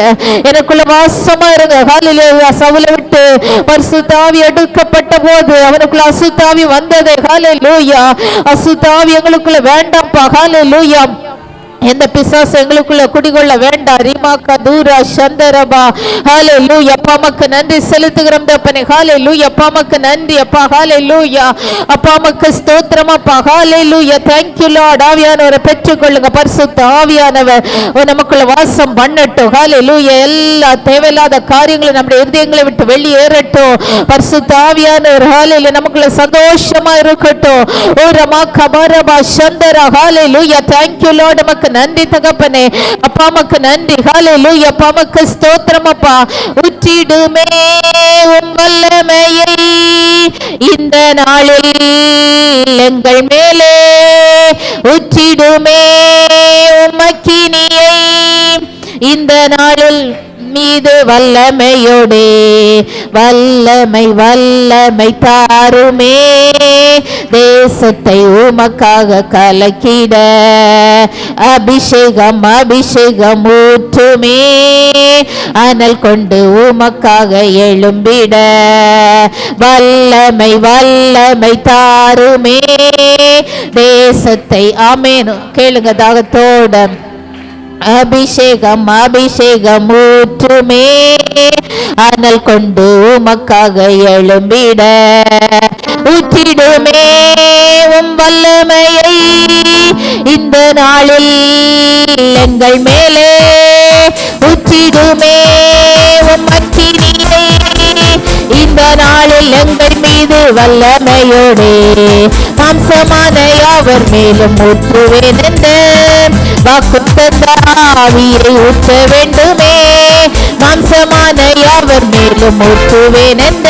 எனக்குள்ள வாசமா இருங்க. ஹalleluya. சவுலை விட்டு பரிசுத்த ஆவி எடுக்கப்பட்ட போது அவனுக்குள்ள அசுத்த ஆவி வந்தது. ஹalleluya. அசுத்த ஆவி எங்களுக்குள்ள வேண்டாம்ப்பா. ஹalleluya. எந்த பிசாசு எங்களுக்குள்ள குடிகொள்ள வேண்டாம். ரிமாக்கா தூரா சந்தரபா. ஹalleluya. அப்பா மக்கு நன்றி செலுத்துகிறோம் தப்பனே. ஹalleluya. அப்பா மக்கு நன்றி அப்பா. ஹalleluya. அப்பா மக்கு ஸ்தோத்திரம் அப்பா. ஹalleluya. thank you lord. ஆவியானவரை பெற்றுக்கொள்ளுங்க. பரிசுத்த ஆவியானவர் நமக்குள்ள வாசம் பண்ணட்டும். ஹalleluya. எல்லா தேவையில்லாத காரியங்களும் நம்முடைய இதயங்களை விட்டு வெளியேறட்டும். பரிசுத்த ஆவியானவர் ஹalleluya நமக்குள்ள சந்தோஷமா இருக்கட்டும். ஓ ரமாக்கா பரபா சந்தரா. ஹalleluya. thank you lord. நமக்கு நன்றி தகப்பனே. அப்பா மக்கு நன்றி. ஹalleluya. அப்பா மக்கு ஸ்தோத்திரம் அப்பா. உற்றிடுமே உம் வல்லமையை இந்த நாளில் எங்கள் மேலே, உற்றிடுமே உம் அக்கினியை இந்த நாளில் மீது வல்லமையோடே, வல்லமை வல்லமை தாருமே, தேசத்தை உமக்காக கலக்கிட அபிஷேகம் அபிஷேகம் ஊற்றுமே, அனல் கொண்டு உமக்காக எழும்பிட வல்லமை வல்லமை தாருமே, தேசத்தை. ஆமென். கேளுங்க தாகத்தோட. அபிஷேகம் அபிஷேகம் ஊற்றுமே, அனல் கொண்டு உமக்காக எழும்பிட ஊற்றிடுமே உம் வல்லமையை இந்த நாளில் எங்கள் மேலே, ஊற்றிடுமே உம் அக்கினியை இந்த நாளில் எங்கள் மீது வல்லமையோடே, மாம்சமான யாவர் மேலும் ஊற்றுவேன் என்ற வாக்குத்தத்த ஆவியை ஊற்ற வேண்டுமே, மாம்சமான யாவர் மேலும் ஊற்றுவேன் என்ற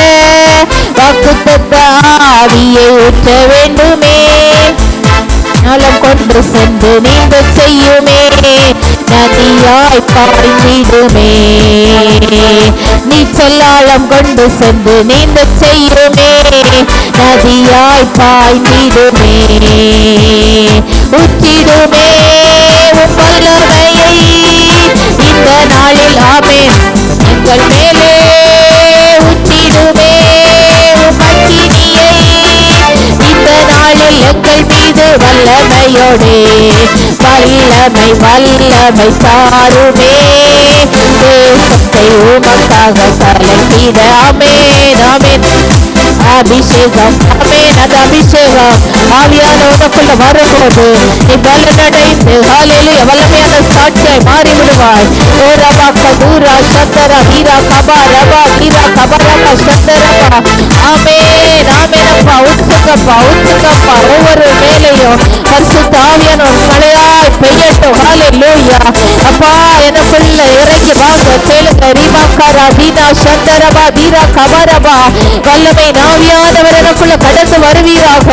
வாக்குத்தத்த ஆவியை ஊற்ற வேண்டுமே, நலம் கொண்டு சென்று நீங்க செய்யுமே, நதியாய் பாய்ந்திடுமே, நீ சொல்லாலம் கொண்டு சென்று நீந்த செய்யுமே, நதியாய் பாய்ந்திடுமே, ஊற்றிடுமே உம் வல்லமையை இந்த நாளில். ஆமென். எங்கள் மேலே ஊற்றிடுமே உம் அக்கினியை இந்த நாளில் எங்கள் மீது வல்லமையோடே, வல்லமை வல்லமை தாருமே, தேசத்தை உமக்காக கலக்கிட. ஆமென் ஆமென். அபிஷேகம். ஆமென். அந்த அபிஷேகம் ஆவியான உனக்குள்ள வரும்போது நீ பலனடைந்து ஹalleluya வல்லமையான சாட்சியாய் மாறி விடுவாய். ஓ ரபா கதூரா சந்தரா வீரா கபா ரபா வீரா கபா ரபா சந்தரபா. ஆமென் ஆமென் அப்பா. உத்துக்கப்பா உத்துக்கப்பா. ஒவ்வொரு மேலையும் பரிசுத்த ஆவியான ஒரு மழையாய் பெய்யட்டும். ஹalleluya. அப்பா எனக்குள்ள இறங்கி வாங்க. கேளுங்க. ரிமாக்காரா தீனா சந்தரபா தீரா கபரபா. வல்லமை ஆவியானவர் எனக்குள்ள கடந்து வருவீராக.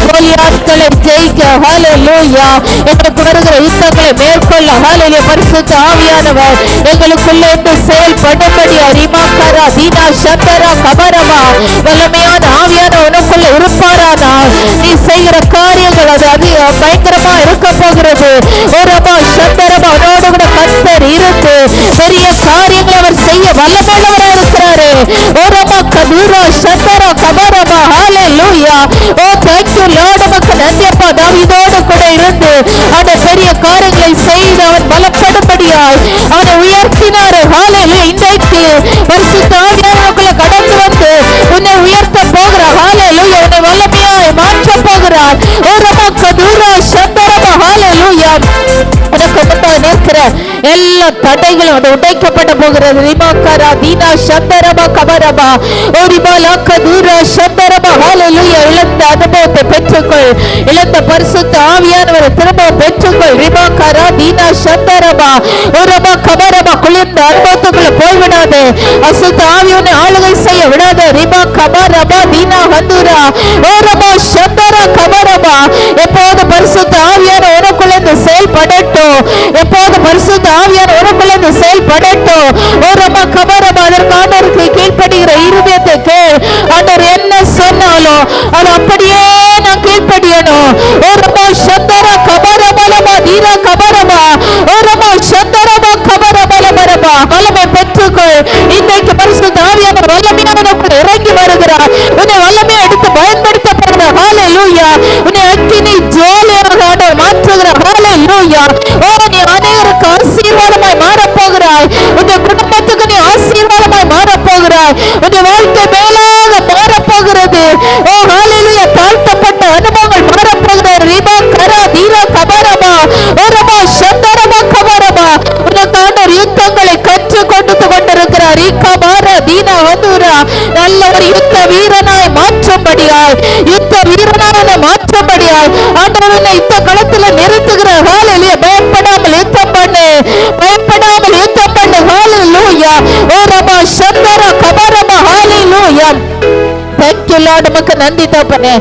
கோலியாத்களை ஜெயிக்க ஹalleluya. எனக்கு வருகிற யுத்தங்களை மேற்கொள்ள ஹalleluya பரிசுத்த ஆவியானவர் எங்களுக்குள்ளே செயல்படும்படியா. ரிமாக்காரா தீனா சந்தரா கபரபா. வல்லமையான ஆவியான உனக்குள்ள இருப்பாரானால் நீ செய்கிற காரியங்கள் அது பயங்கரமா இருக்க போகிறது. ஓரமா சந்தரமா அவனோடு கூட கர்த்தர் இருந்து பெரிய காரியங்களை அவர் செய்ய வல்லமையுள்ளவராக இருக்கிறாரு. ஓரமா கதூரா சந்தரா கபரபா. ஹalleluya. ஓ thank you lord. நமக்கு நன்றி அப்பா. தாவீதோடு கூட இருந்து அந்த பெரிய காரியங்களை செய்து அவன் பலப்படும்படியாய் அவனை உயர்த்தினார். ஹalleluya. இன்றைக்கு பரிசுத்த ஆவியானவருக்குள்ள கடந்து வந்து உன்னை உயர்த்த போகிறார். ஹalleluya. உன்னை வல்லமையாய் மாற்ற போகிறார். ஓரமா கதூரா சந்தரபா. ஹalleluya. உனக்கு முன்பாக நிற்கிற எல்லா தடைகளும் உடைக்கப்பட போகிறது. ரிமாக்காரா தீனா சந்தரபா கபரபா. ஓரிபாலா கதூரா சந்தரபா. ஹalleluya. இழந்த அனுபவத்தை பெற்றுக்கொள். இழந்த பரிசுத்த ஆவியானவரை திரும்ப பெற்றுக்கொள். ரிமாக்காரா தீனா சந்தரபா. ஓரபா கபரபா. குளிர்ந்த அனுபவத்துக்குள்ள போய்விடாது. அசுத்த ஆவியனை ஆளுகை செய்ய விடாது. ரிமா கபரபா தீனா ஹந்துரா. ஓரபா சந்தரா கபரபா. எப்போது பரிசுத்த ஆவியான உனக்குள்ள இந்த செயல்படட்டும். எப்போது பரிசுத்த ஆவியானவர் உனக்குள்ள செயல்படட்டும். ஓ ரமா கபரமா, அதற்கான கீழ்ப்படுகிற இருதயத்தை கேள். ஆண்டவர் என்ன சொன்னாலும் அது அப்படியே நான் கீழ்ப்படியணும். ஓ ரமா சந்தர கபரபலமா தீரா கபரமா, ஓ ரமா சந்தரமா கபரபலபரமா. வல்லமை பெற்றுக்கொள். இன்றைக்கு பரிசுத்த ஆவியானவர் வல்லமையானவருக்குள் இறங்கி வருகிறார். உன்னை வல்லமையை எடுத்து பயன்படுத்தப்படுகிறார். ஹல்லேலூயா. உன்னை அக்கினி ஜோலியாக ஆண்டவர் மாற்றுகிறார். ஹல்லேலூயா. ஓ நீ அநேகருக்கு ஆசீர்வாதமாய் மாறப்போகிறாய். உன்னுடைய குடும்பத்துக்கு நீ ஆசீர்வாதமாய் மாறப்போகிறாய். உன்னுடைய வாழ்க்கை மேலாக மாறப்போகிறது. ஓ ஹல்லேலூயா. தாழ்த்தப்பட்ட அனுபவங்கள் மாறப்போகிறது. ரிபா கரா தீரா கபரமா, ஓ ரமா சந்தரமா கபரமா. உனக்கு ஆண்டவர் யுத்தங்களை கற்றுக் கொடுத்து கொண்டிருக்கிறார். இக்கபார தீனா வந்துரா. நல்ல ஒரு யுத்த வீரனாய் மாற்றும்படியாய், யுத்த வீரனாய் மாற்றும்படியாய் ஆண்டவர் உன்னை யுத்த களத்துல நிறுத்துகிறார். ஹல்லேலூயா. பயப்படாமல் யுத்தம் பண்ணு, பயப்படாமல் யுத்தம் பண்ணு. ஹல்லேலூயா. ஓ ரமா சந்தர கபரமா. ஹல்லேலூயா. Thank you Lord. நமக்கு நன்றி தகப்பனே.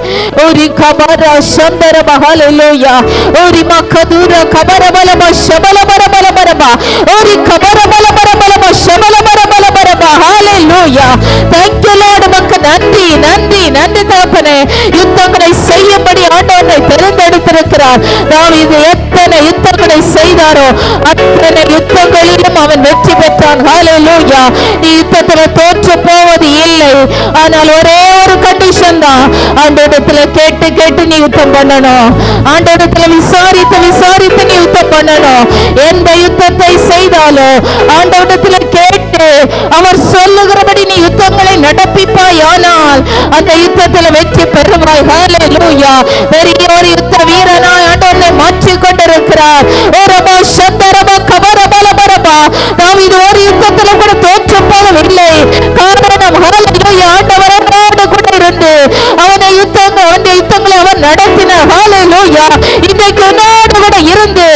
ஓரி கபர சந்தர ஹல்லேலூயா. ஓரி மக்கதுர கபர பலம ஷபல பரபல பரபா. ஓரி கபர பல பரபல ஷபல பரபல பரபா. ஹல்லேலூயா. Thank you Lord. நமக்கு நன்றி நன்றி நன்றி தகப்பனே. யுத்தங்களை செய்யும்படி ஆண்டவரை தேர்ந்தெடுத்திருக்கிறார். தாவீது எத்தனை யுத்தங்களை செய்தாரோ அத்தனை யுத்தங்களிலும் அவன் வெற்றி பெற்றான். ஹல்லேலூயா. நீ யுத்தத்தில் தோற்று போவது இல்லை. ஆனால் ஒரே ஒரு கண்டிஷன் தான், ஆண்டவரிடத்துல கேட்டு கேட்டு நீ யுத்தம் பண்ணணும். ஆண்டவரிடத்துல விசாரித்து விசாரித்து நீ யுத்தம் பண்ணணும். எந்த யுத்தத்தை செய்தாலும் ஆண்டவரிடத்துல கேட்டு அவர் சொல்லுகிறபடி நீ யுத்தங்களை நடப்பிப்பாயானால் அந்த யுத்தத்துல வெற்றி பெறுவாய். ஹல்லேலூயா. பெரிய ஒரு யுத்த வீரனாய் ஆண்டவரை மாற்றிக் கொண்டிருக்கிறார். ஓரபா சந்தரபா கபரபல பரபா. தாவீது ஒரு யுத்தத்துல கூட தோற்று போகவில்லை. காரணம் ஹல்லேலூயா, ஆண்டவரோடு கூட இருந்து அவனை யுத்தங்களை அவன் நடத்தினார். ஹல்லேலூயா. இன்றைக்கு உன்னோடு கூட இருந்து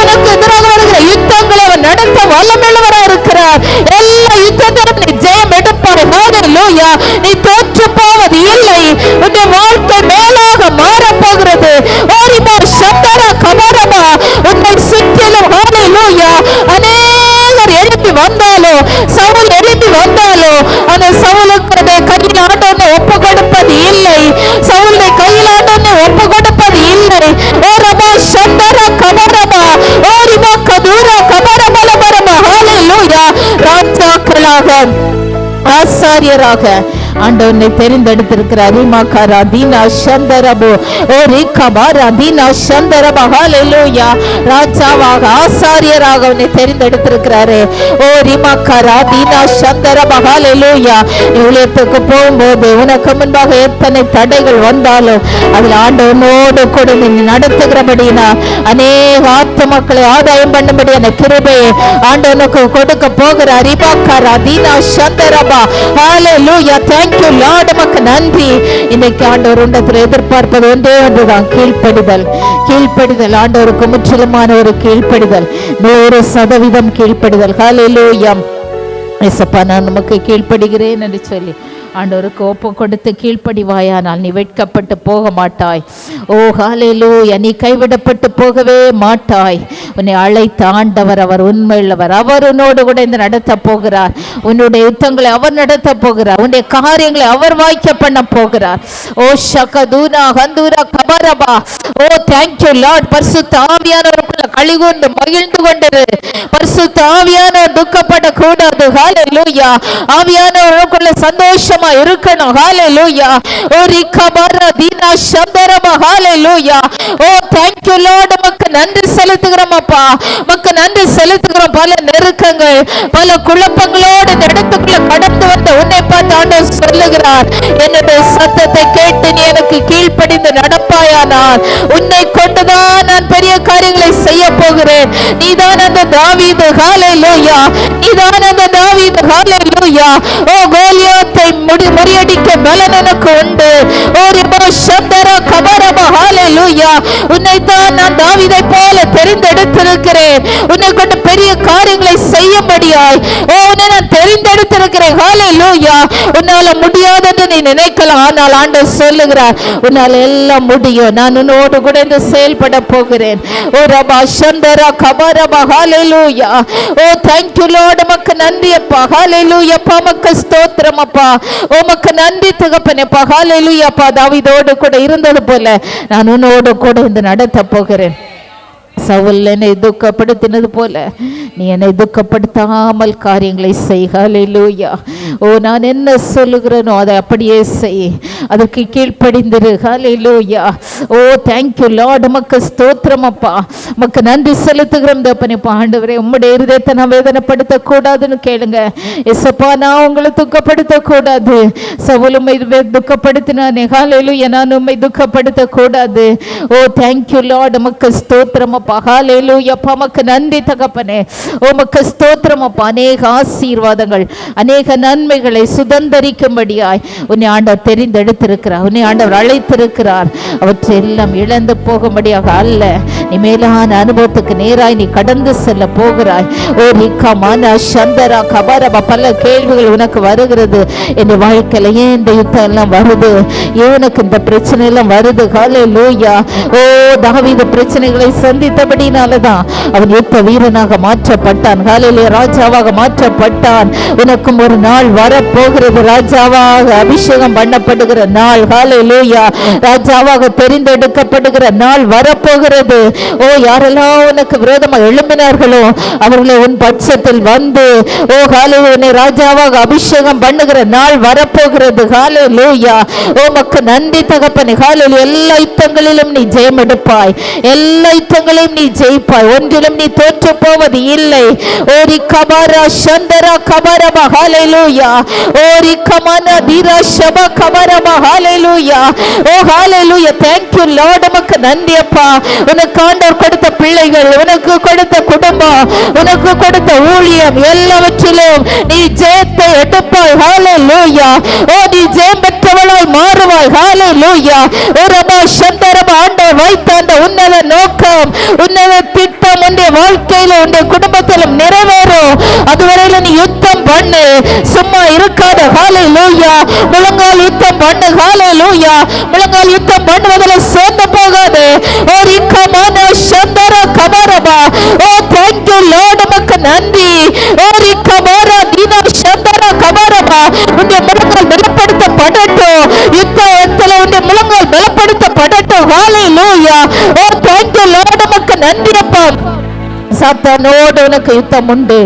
உனக்கு எதிராக வருகிற யுத்தங்களை அவன் நடத்த வல்லமையுள்ளவராக இருக்கிறார். எல்லா யுத்தத்திலும் நீ ஜெயம் எடுப்பாய். ஹல்லேலூயா. நீ தோற்று போவது இல்லை. உன்னுடைய வாழ்க்கை மேலாக மாறப்போகிறது. ஓரிமா சந்தர கபரமா. உன்னை சுற்றிலும் ஹல்லேலூயா அநேகர் எழுப்பி வந்தாலும், சவுல் எழுப்பி வந்தாலும் அந்த சவுலுக்கு கையில் ஆண்டவனை ஒப்பு கொடுப்பது இல்லை. சவுலுடைய கையில் ஆண்டவனை ஒப்பு கொடுப்பது இல்லை. ஓரமா சந்தர கபரமா, ஓரிமா கதூர கபரபல பரமா. ஹல்லேலூயா. ராஜாக்களாக ஆசாரியராக ஆண்டவனை தெரிந்தெடுத்திருக்கிறார். ரிமாகாரா தீனா சந்தரபோ, ஓ ரிகபாரா தீனா சந்தரபா. ஹல்லேலூயா. ராஜாவாக ஆசாரியராக அவனை தெரிந்தெடுத்திருக்கிறாரே. ஓ ரிமாகாரா தீனா சந்தரபா. ஹல்லேலூயா. ஊழியத்துக்கு போகும்போது உனக்கு முன்பாக எத்தனை தடைகள் வந்தாலும் அதில் ஆண்டவனோடு கூட நீ நடத்துகிறபடினா அநேக ஆத்துமக்களை ஆதாயம் பண்ணும்படியான கிருபையை ஆண்டவனுக்கு கொடுக்க போகிறார். ரிமாகாரா தீனா சந்தரபா. ஹல்லேலூயா. Thank you Lord. நமக்கு நன்றி. இன்னைக்கு ஆண்டவர் உண்டத்தில் எதிர்பார்ப்பது ஒன்றே ஒன்றுதான், கீழ்ப்படிதல். கீழ்ப்படிதல், ஆண்டவருக்கு முற்றிலுமான ஒரு கீழ்ப்படிதல், 100% கீழ்ப்படிதல். ஹல்லேலூயா. ஏசப்பா, நான் நமக்கு கீழ்ப்படுகிறேன் என்று சொல்லி ஆண்டவருக்கு ஒப்பு கொடுத்து கீழ்ப்படிவாயானால் நீ வெட்கப்பட்டு போக மாட்டாய். ஓ ஹல்லேலூயா. நீ கைவிடப்பட்டு போகவே மாட்டாய். உன்னை அழைத்த ஆண்டவர் அவர் உண்மையுள்ளவர். அவர் உன்னோடு கூட இந்த நடத்த போகிறார். உன்னுடைய யுத்தங்களை அவர் நடத்த போகிறார். உன்னுடைய காரியங்களை அவர் வாய்க்க பண்ண போகிறார். ஓ ஷகதூனா ஹந்தூரா கபரபா. ஓ தேங்க்யூ லார்ட். பரிசுத்த ஆவியானவருக்குள்ள கலிகூர்ந்து மகிழ்ந்து கொண்டிரு. பரிசுத்த ஆவியானவர் துக்கப்படக்கூடாது. ஹல்லேலூயா. ஆவியானவருக்குள்ள சந்தோஷமா இருக்கணும். ஹல்லேலூயா. ஓ ரிகபாரா தீனா சந்தரமா. Hallelujah. Oh thank you Lord. நமக்கு நன்றி செலுத்துகிறோம் அப்பா. நமக்கு நன்றி செலுத்துகிறோம். பல நெருக்கங்கள், பல குழப்பங்களோடு இந்த இடத்துக்குள்ள கடந்து வந்த உன்னை பார்த்து ஆண்டவர் சொல்லுகிறார், என்னுடைய சத்தத்தை கேட்டு நீ எனக்கு கீழ்ப்படிந்து நடப்பாயானால் உன்னை கொண்டுதான் நான் பெரிய காரியங்களை செய்ய போகிறேன். நீதான் அந்த தாவீது. ஹல்லேலூயா. நீதான் அந்த தாவீது. ஹல்லேலூயா. ஓ கோலியாத்தை முறியடிக்க பலன் எனக்கு உண்டு. ஓ ரிபா சந்தர கபரபா. ஹல்லேலூயா. உன்னை தான் நான் தாவீதை போல தெரிந்தெடுத்திருக்கிறேன். உன்னை கொண்டு பெரிய காரியங்களை செய்யும்படியாய் உன்னை நான் தெரிந்தெடுத்திருக்கிறேன். ஹல்லேலூயா. உன்னால முடியாதென்று நீ நினைக்கலாம், ஆனால் ஆண்டவர் சொல்லுகிறார் உன்னால் எல்லாம் முடியும். நான் உன்னோடு கூட இந்த செயல்பட போகிறேன். ஓ ரபா சந்தரா கபரபா. ஹல்லேலூயா. ஓ thank you Lord. உமக்கு நன்றி அப்பா. ஹல்லேலூயா. அப்பா உமக்கு ஸ்தோத்திரம் அப்பா. உமக்கு நன்றி தகப்பனே அப்பா. ஹல்லேலூயா. அப்பா தாவீதோடு கூட இருந்தது போல நான் உன்னோடு கூட இந்த நடத்த போகிறேன். சவுல் என்னை துக்கப்படுத்தினது போல நீ என்னை துக்கப்படுத்தாமல் காரியங்களை செய். ஹல்லேலூயா. ஓ நான் என்ன சொல்லுகிறேனோ அதை அப்படியே செய், அதற்கு கீழ்ப்படிந்திரு. ஹல்லேலூயா. ஓ தேங்க்யூ லார்ட். உமக்கு ஸ்தோத்திரம் அப்பா. உமக்கு நன்றி செலுத்துகிறோம் தகப்பனே. ஆண்டவரே உம்முடைய இருதயத்தை நான் வேதனைப்படுத்த கூடாதுன்னு கேளுங்க. எசப்பா நான் உங்களை துக்கப்படுத்த கூடாது. சவுல் உம்மை துக்கப்படுத்தினானே. ஹல்லேலூயா. நான் உம்மை துக்கப்படுத்த கூடாது. ஓ தேங்க்யூ லார்ட். உமக்கு ஸ்தோத்திரம் அப்பா. ஹல்லேலூயா. அப்பா உமக்கு நன்றி தகப்பனே. உமக்கு ஸ்தோத்திரம் அப்பா. அநேக ஆசீர்வாதங்கள் அநேக நன்மைகளை சுதந்தரிக்கும்படியாய் உன்னை ஆண்டவர் தெரிந்தெடுத்திருக்கிறார். உன்னை ஆண்டவர் அழைத்திருக்கிறார். அவற்றையெல்லாம் இழந்து போகும்படியாக அல்ல, நீ மேலான அனுபவத்துக்கு நேராய் நீ கடந்து செல்ல போகிறாய். ஓ ரிக்கமான சந்தரா கபரபா. பல கேள்விகள் உனக்கு வருகிறது. என் வாழ்க்கையில ஏன் இந்த யுத்தம் எல்லாம் வருது, ஏனுக்கு இந்த பிரச்சனை எல்லாம் வருது. ஹல்லேலூயா. ஓ தாவீது பிரச்சனைகளை சந்தித்தபடினாலதான் அவன் யுத்த வீரனாக மாற்றப்பட்டான். ஹல்லேலூயா. ராஜாவாக மாற்றப்பட்டான். உனக்கும் ஒரு நாள் வரப்போகிறது. ராஜாவாக அபிஷேகம் பண்ணப்படுகிற நாள். ஹல்லேலூயா. ராஜாவாக தெரிந்தெடுக்கப்படுகிற நாள் வரப்போகிறது. ஓ யாரெல்லாம் உனக்கு விரோதமாக எழும்பினார்களோ அவர்களை உன் பட்சத்தில் வந்து ஓ ஹல்லேலூயா உன்னை ராஜாவாக அபிஷேகம் பண்ணுகிற நாள் வரப்போகிறது. ஹல்லேலூயா. உமக்கு நன்றி தகப்பனே. ஹல்லேலூயா. எல்லா யுத்தங்களிலும் நீ ஜெயம் எடுப்பாய். எல்லா யுத்தங்களையும் நீ ஜெயிப்பாய். ஒன்றிலும் நீ தோற்று போவது இல்லை. ஓரி கபாரா சந்தரா கபரபா. ஹல்லேலூயா. ஓரி கமன தீரா ஷபா கபரபா. ஹல்லேலூயா. ஓ ஹல்லேலூயா. thank you Lord. உமக்கு நன்றி அப்பா. உனக்கு ஆண்டவர் கொடுத்த பிள்ளைகள், உனக்கு கொடுத்த குடும்பம், உனக்கு கொடுத்த ஊழியம் எல்லாவற்றிலும் நீ ஜெயத்தை எடுப்பாய். ஹல்லேலூயா. ஓ நீ ஜெயம் பெற்றவளாய் மாறுவாய். ஹல்லேலூயா. ஓ ரபா சந்தரபா. ஆண்டவர் வைத்த அந்த உன்னத நோக்கம், உன்னத திட்டம் உன்னுடைய வாழ்க்கையில உன்னுடைய குடும்பத்திலும் நிறைவேறும். அதுவரையில நீ யுத்தம் பண்ணு, சும்மா இருக்காத. ஹல்லேலூயா. முழங்கால் யுத்தம் பண்ணு. ஹல்லேலூயா. முழங்கால் யுத்தம் பண்ணுவதில் சோர்ந்து போகாது. ஓ ரிக்கமான சந்தரா கபரபா. ஓ thank you Lord. உமக்கு நன்றி. ஓ ரிக்கமாரா தீனா சந்தரா கபரபா. உன்னுடைய முழங்கால் பலப்படுத்தப்படட்டும். யுத்தத்துல உன்னுடைய முழங்கால் பலப்படுத்தப்படட்டும். ஹல்லேலூயா. ஓ thank you Lord. உமக்கு நன்றி அப்பா. சாத்தானோடு உனக்கு யுத்தம் உண்டு.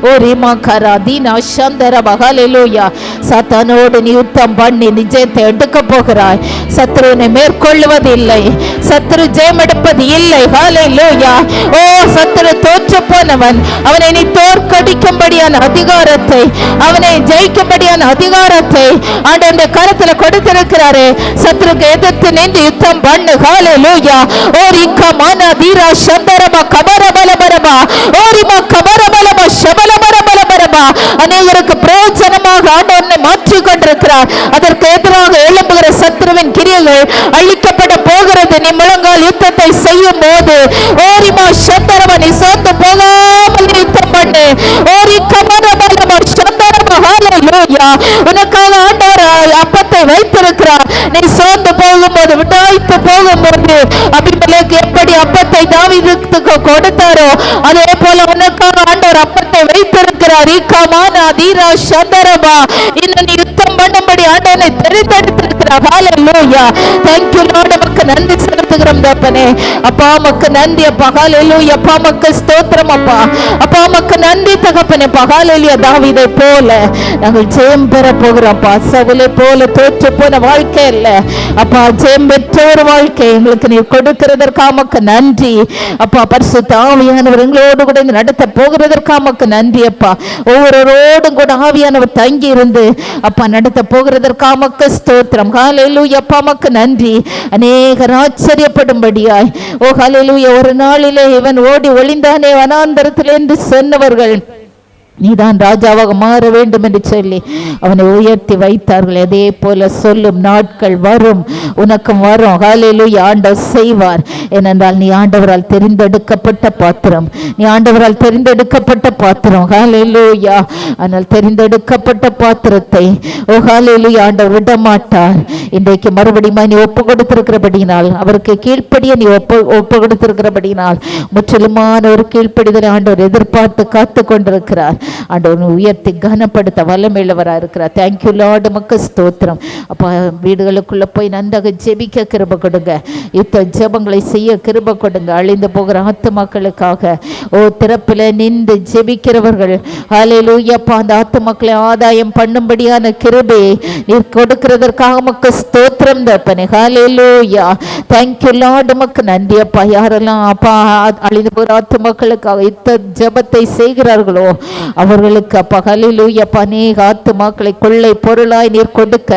ஓ ரீமா கரா தீனா சந்தரபா. ஹல்லேலூயா. சாத்தானோடு நீ யுத்தம் பண்ணி நிஜத்தை எடுக்க போகிறாய். சத்ருவினை மேற்கொள்ளுவதில்லை, சத்ரு ஜெயம் எடுப்பது இல்லை. ஹல்லேலூயா. ஓ சத்ரு தோற்று போனவன், அவனை நீ தோற்கடிக்கும்படியான அதிகாரத்தை, அவனை ஜெயிக்கும்படியான அதிகாரத்தை ஆண்டவருடைய கரத்துல கொடுத்திருக்கிறாரு. சத்ருக்கு எதிர்த்து நின்று யுத்தம் பண்ணு. ஹல்லேலூயா. ஓ ரிக்கா மானா தீரா சந்தரபா கபரபலபரபா. ஓ ரிமா கபரபலபா ஷபலபரபலபரபா. அநேகருக்கு பிரயோஜனமாக ஆண்டவனை மாற்றிக் கொண்டிருக்கிறார். அதற்கு எதிராக எழும்புகிற சத்ருவின் கிரியைகள் அழிக்கப்பட போகிறது. நீ முழங்கால் யுத்தத்தை செய்யும் போது ஓரிமா சந்தரபா நீ சோர்ந்து போகாமல் யுத்தம் பண்ணு. ஓரி கபரபலபா சந்தரபா. ஹல்லேலூயா. உனக்காக ஆண்டவர் அப்பத்தை வைத்திருக்கிறார். நீ சோர்ந்து போகும்போது, விடாய்த்து போகும்போது, அபிமெலேக்கு எப்படி அப்பத்தை தாவீதுக்கு கொடுத்தாரோ அதே போல உனக்காக ஆண்டவர் அப்பத்தை வைத்திருக்கிறார். ரிக்கமானா தீரா சந்தரபா. இன்னும் நீ யுத்தம் பண்ணும்படி ஆண்டவனை தெரிந்தெடுத்திருக்கிறார். ஹல்லேலூயா. thank you Lord. உமக்கு நன்றி செலுத்துகிறோம் தகப்பனே. அப்பா உமக்கு நன்றி அப்பா. ஹல்லேலூயா. அப்பா உமக்கு ஸ்தோத்திரம் அப்பா. அப்பா உமக்கு நன்றி தகப்பனே. ஹல்லேலூயா. தாவீதை போல நாங்கள் ஜெயம் பெற போகிறோம் அப்பா. சவுலை போல தோற்று போன வாழ்க்கை இல்ல அப்பா, ஜெயம் பெற்ற ஒரு வாழ்க்கை எங்களுக்கு நீ கொடுக்கிறதற்காக உமக்கு நன்றி அப்பா. பரிசுத்த ஆவியானவர் எங்களோடு கூட நடத்த போகிறதற்காக உமக்கு நன்றி அப்பா. ஒவ்வொருவரோடும் கூட ஆவியானவர் தங்கி இருந்து அப்பா நடத்த போகிறதற்காக உமக்கு ஸ்தோத்திரம். ஹல்லேலூயா. அப்பா உமக்கு நன்றி. அநேகர் ஆச்சரியப்படும்படியாய் ஓ ஹல்லேலூயா. ஒரு நாளிலே இவன் ஓடி ஒளிந்தானே வனாந்தரத்தில் என்று சொன்னவர்கள் நீதான் ராஜாவாக மாற வேண்டும் என்று சொல்லி அவனை உயர்த்தி வைத்தார்கள். அதே போல சொல்லும் நாட்கள் வரும், உனக்கும் வரும். ஹல்லேலூயா. ஆண்டவர் செய்வார். ஏனென்றால் நீ ஆண்டவரால் தெரிந்தெடுக்கப்பட்ட பாத்திரம், நீ ஆண்டவரால் தெரிந்தெடுக்கப்பட்ட பாத்திரம். ஹல்லேலூயா. ஆனால் தெரிந்தெடுக்கப்பட்ட பாத்திரத்தை ஹல்லேலூயா ஆண்டவர் விட மாட்டார். இன்றைக்கு மறுபடியும் நீ ஒப்பு கொடுத்திருக்கிறபடியினால், அவருக்கு கீழ்ப்படிய நீ ஒப்பு கொடுத்திருக்கிறபடியினால் முற்றிலுமான ஒரு கீழ்ப்படிதலை ஆண்டவர் எதிர்பார்த்து காத்து கொண்டிருக்கிறார். ஆண்டவர் உயர்த்தி கனப்படுத்த வல்லமையுள்ளவராக இருக்கிறார். Thank you Lord. நமக்கு ஸ்தோத்திரம். அப்போ வீடுகளுக்குள்ள போய் நன்றாக ஜெபிக்க கிருபை கொடுங்க, யுத்த ஜெபங்களை செய்ய கிருபை கொடுங்க. அழிந்து போகிற ஆத்துமக்களுக்காக திறப்பில் நின்று ஜெபிக்கிறவர்கள் ஹல்லேலூயா அந்த ஆத்துமக்களை ஆதாயம் பண்ணும்படியான கிருபையை நீர் கொடுக்கிறதற்காக உமக்கு ஸ்தோத்திரம் தகப்பனே. ஹல்லேலூயா. Thank you Lord. உமக்கு நன்றி அப்பா. யாரெல்லாம் அப்பா அழிந்து போகிற ஆத்துமக்களுக்காக யுத்த ஜெபத்தை செய்கிறார்களோ அவர்களுக்கு அப்பா ஹல்லேலூயா அநேக ஆத்துமாக்களை கொள்ளை பொருளாய் நீர் கொடுக்க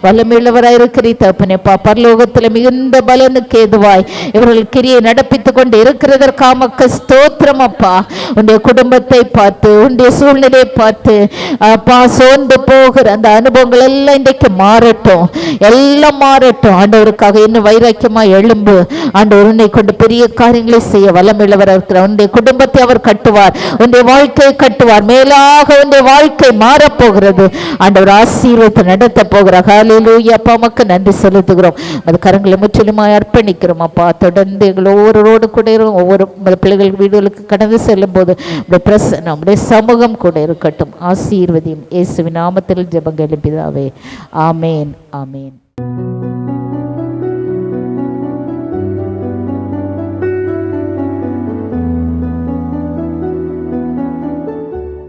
வல்லமையுள்ளவராய் இருக்கிறீர் தகப்பனே. பரலோகத்தில் மிகுந்த பலனுக்கு ஏதுவாய் இவர்கள் கிரியை நடப்பித்துக் கொண்டு இருக்கிறதற்காக உமக்கு ஸ்தோத்திரம் அப்பா. உன்னுடைய குடும்பத்தை பார்த்து, உன்னுடைய சூழ்நிலையை பார்த்து அப்பா சோர்ந்து போகிற அந்த அனுபவங்கள் எல்லாம் இன்றைக்கு மாறட்டும், எல்லாம் மாறட்டும். ஆண்டவருக்காக இன்னும் வைராக்கியமா எழும்பு. ஆண்டவர் உன்னை கொண்டு பெரிய காரியங்களை செய்ய வல்லமையுள்ளவராக இருக்கிறார். உன்னுடைய குடும்பத்தை அவர் கட்டுவார், உன்னுடைய வாழ்க்கையை கட்டுவார். மேலாக உன்னுடைய வாழ்க்கை மாறப்போகிறது. ஆண்டவர் ஆசீர்வாதத்தை நடத்த போகிறார். ஹல்லேலூயா. அப்பா உமக்கு நன்றி செலுத்துகிறோம். அது கரங்களை முற்றிலுமாய் அர்ப்பணிக்கிறோம் அப்பா. தொடர்ந்து எங்கள் ஒவ்வொருவரோடு கூட ஒவ்வொரு பிள்ளைகள் வீடுகளுக்கு கடந்து செல்லும் போது பிரசன்னம் நம்முடைய சமூகம் கூட இருக்கட்டும். ஆசீர்வதியும். இயேசுவின் நாமத்தில் ஜெபங்கள் பிதாவே. ஆமேன். ஆமேன்.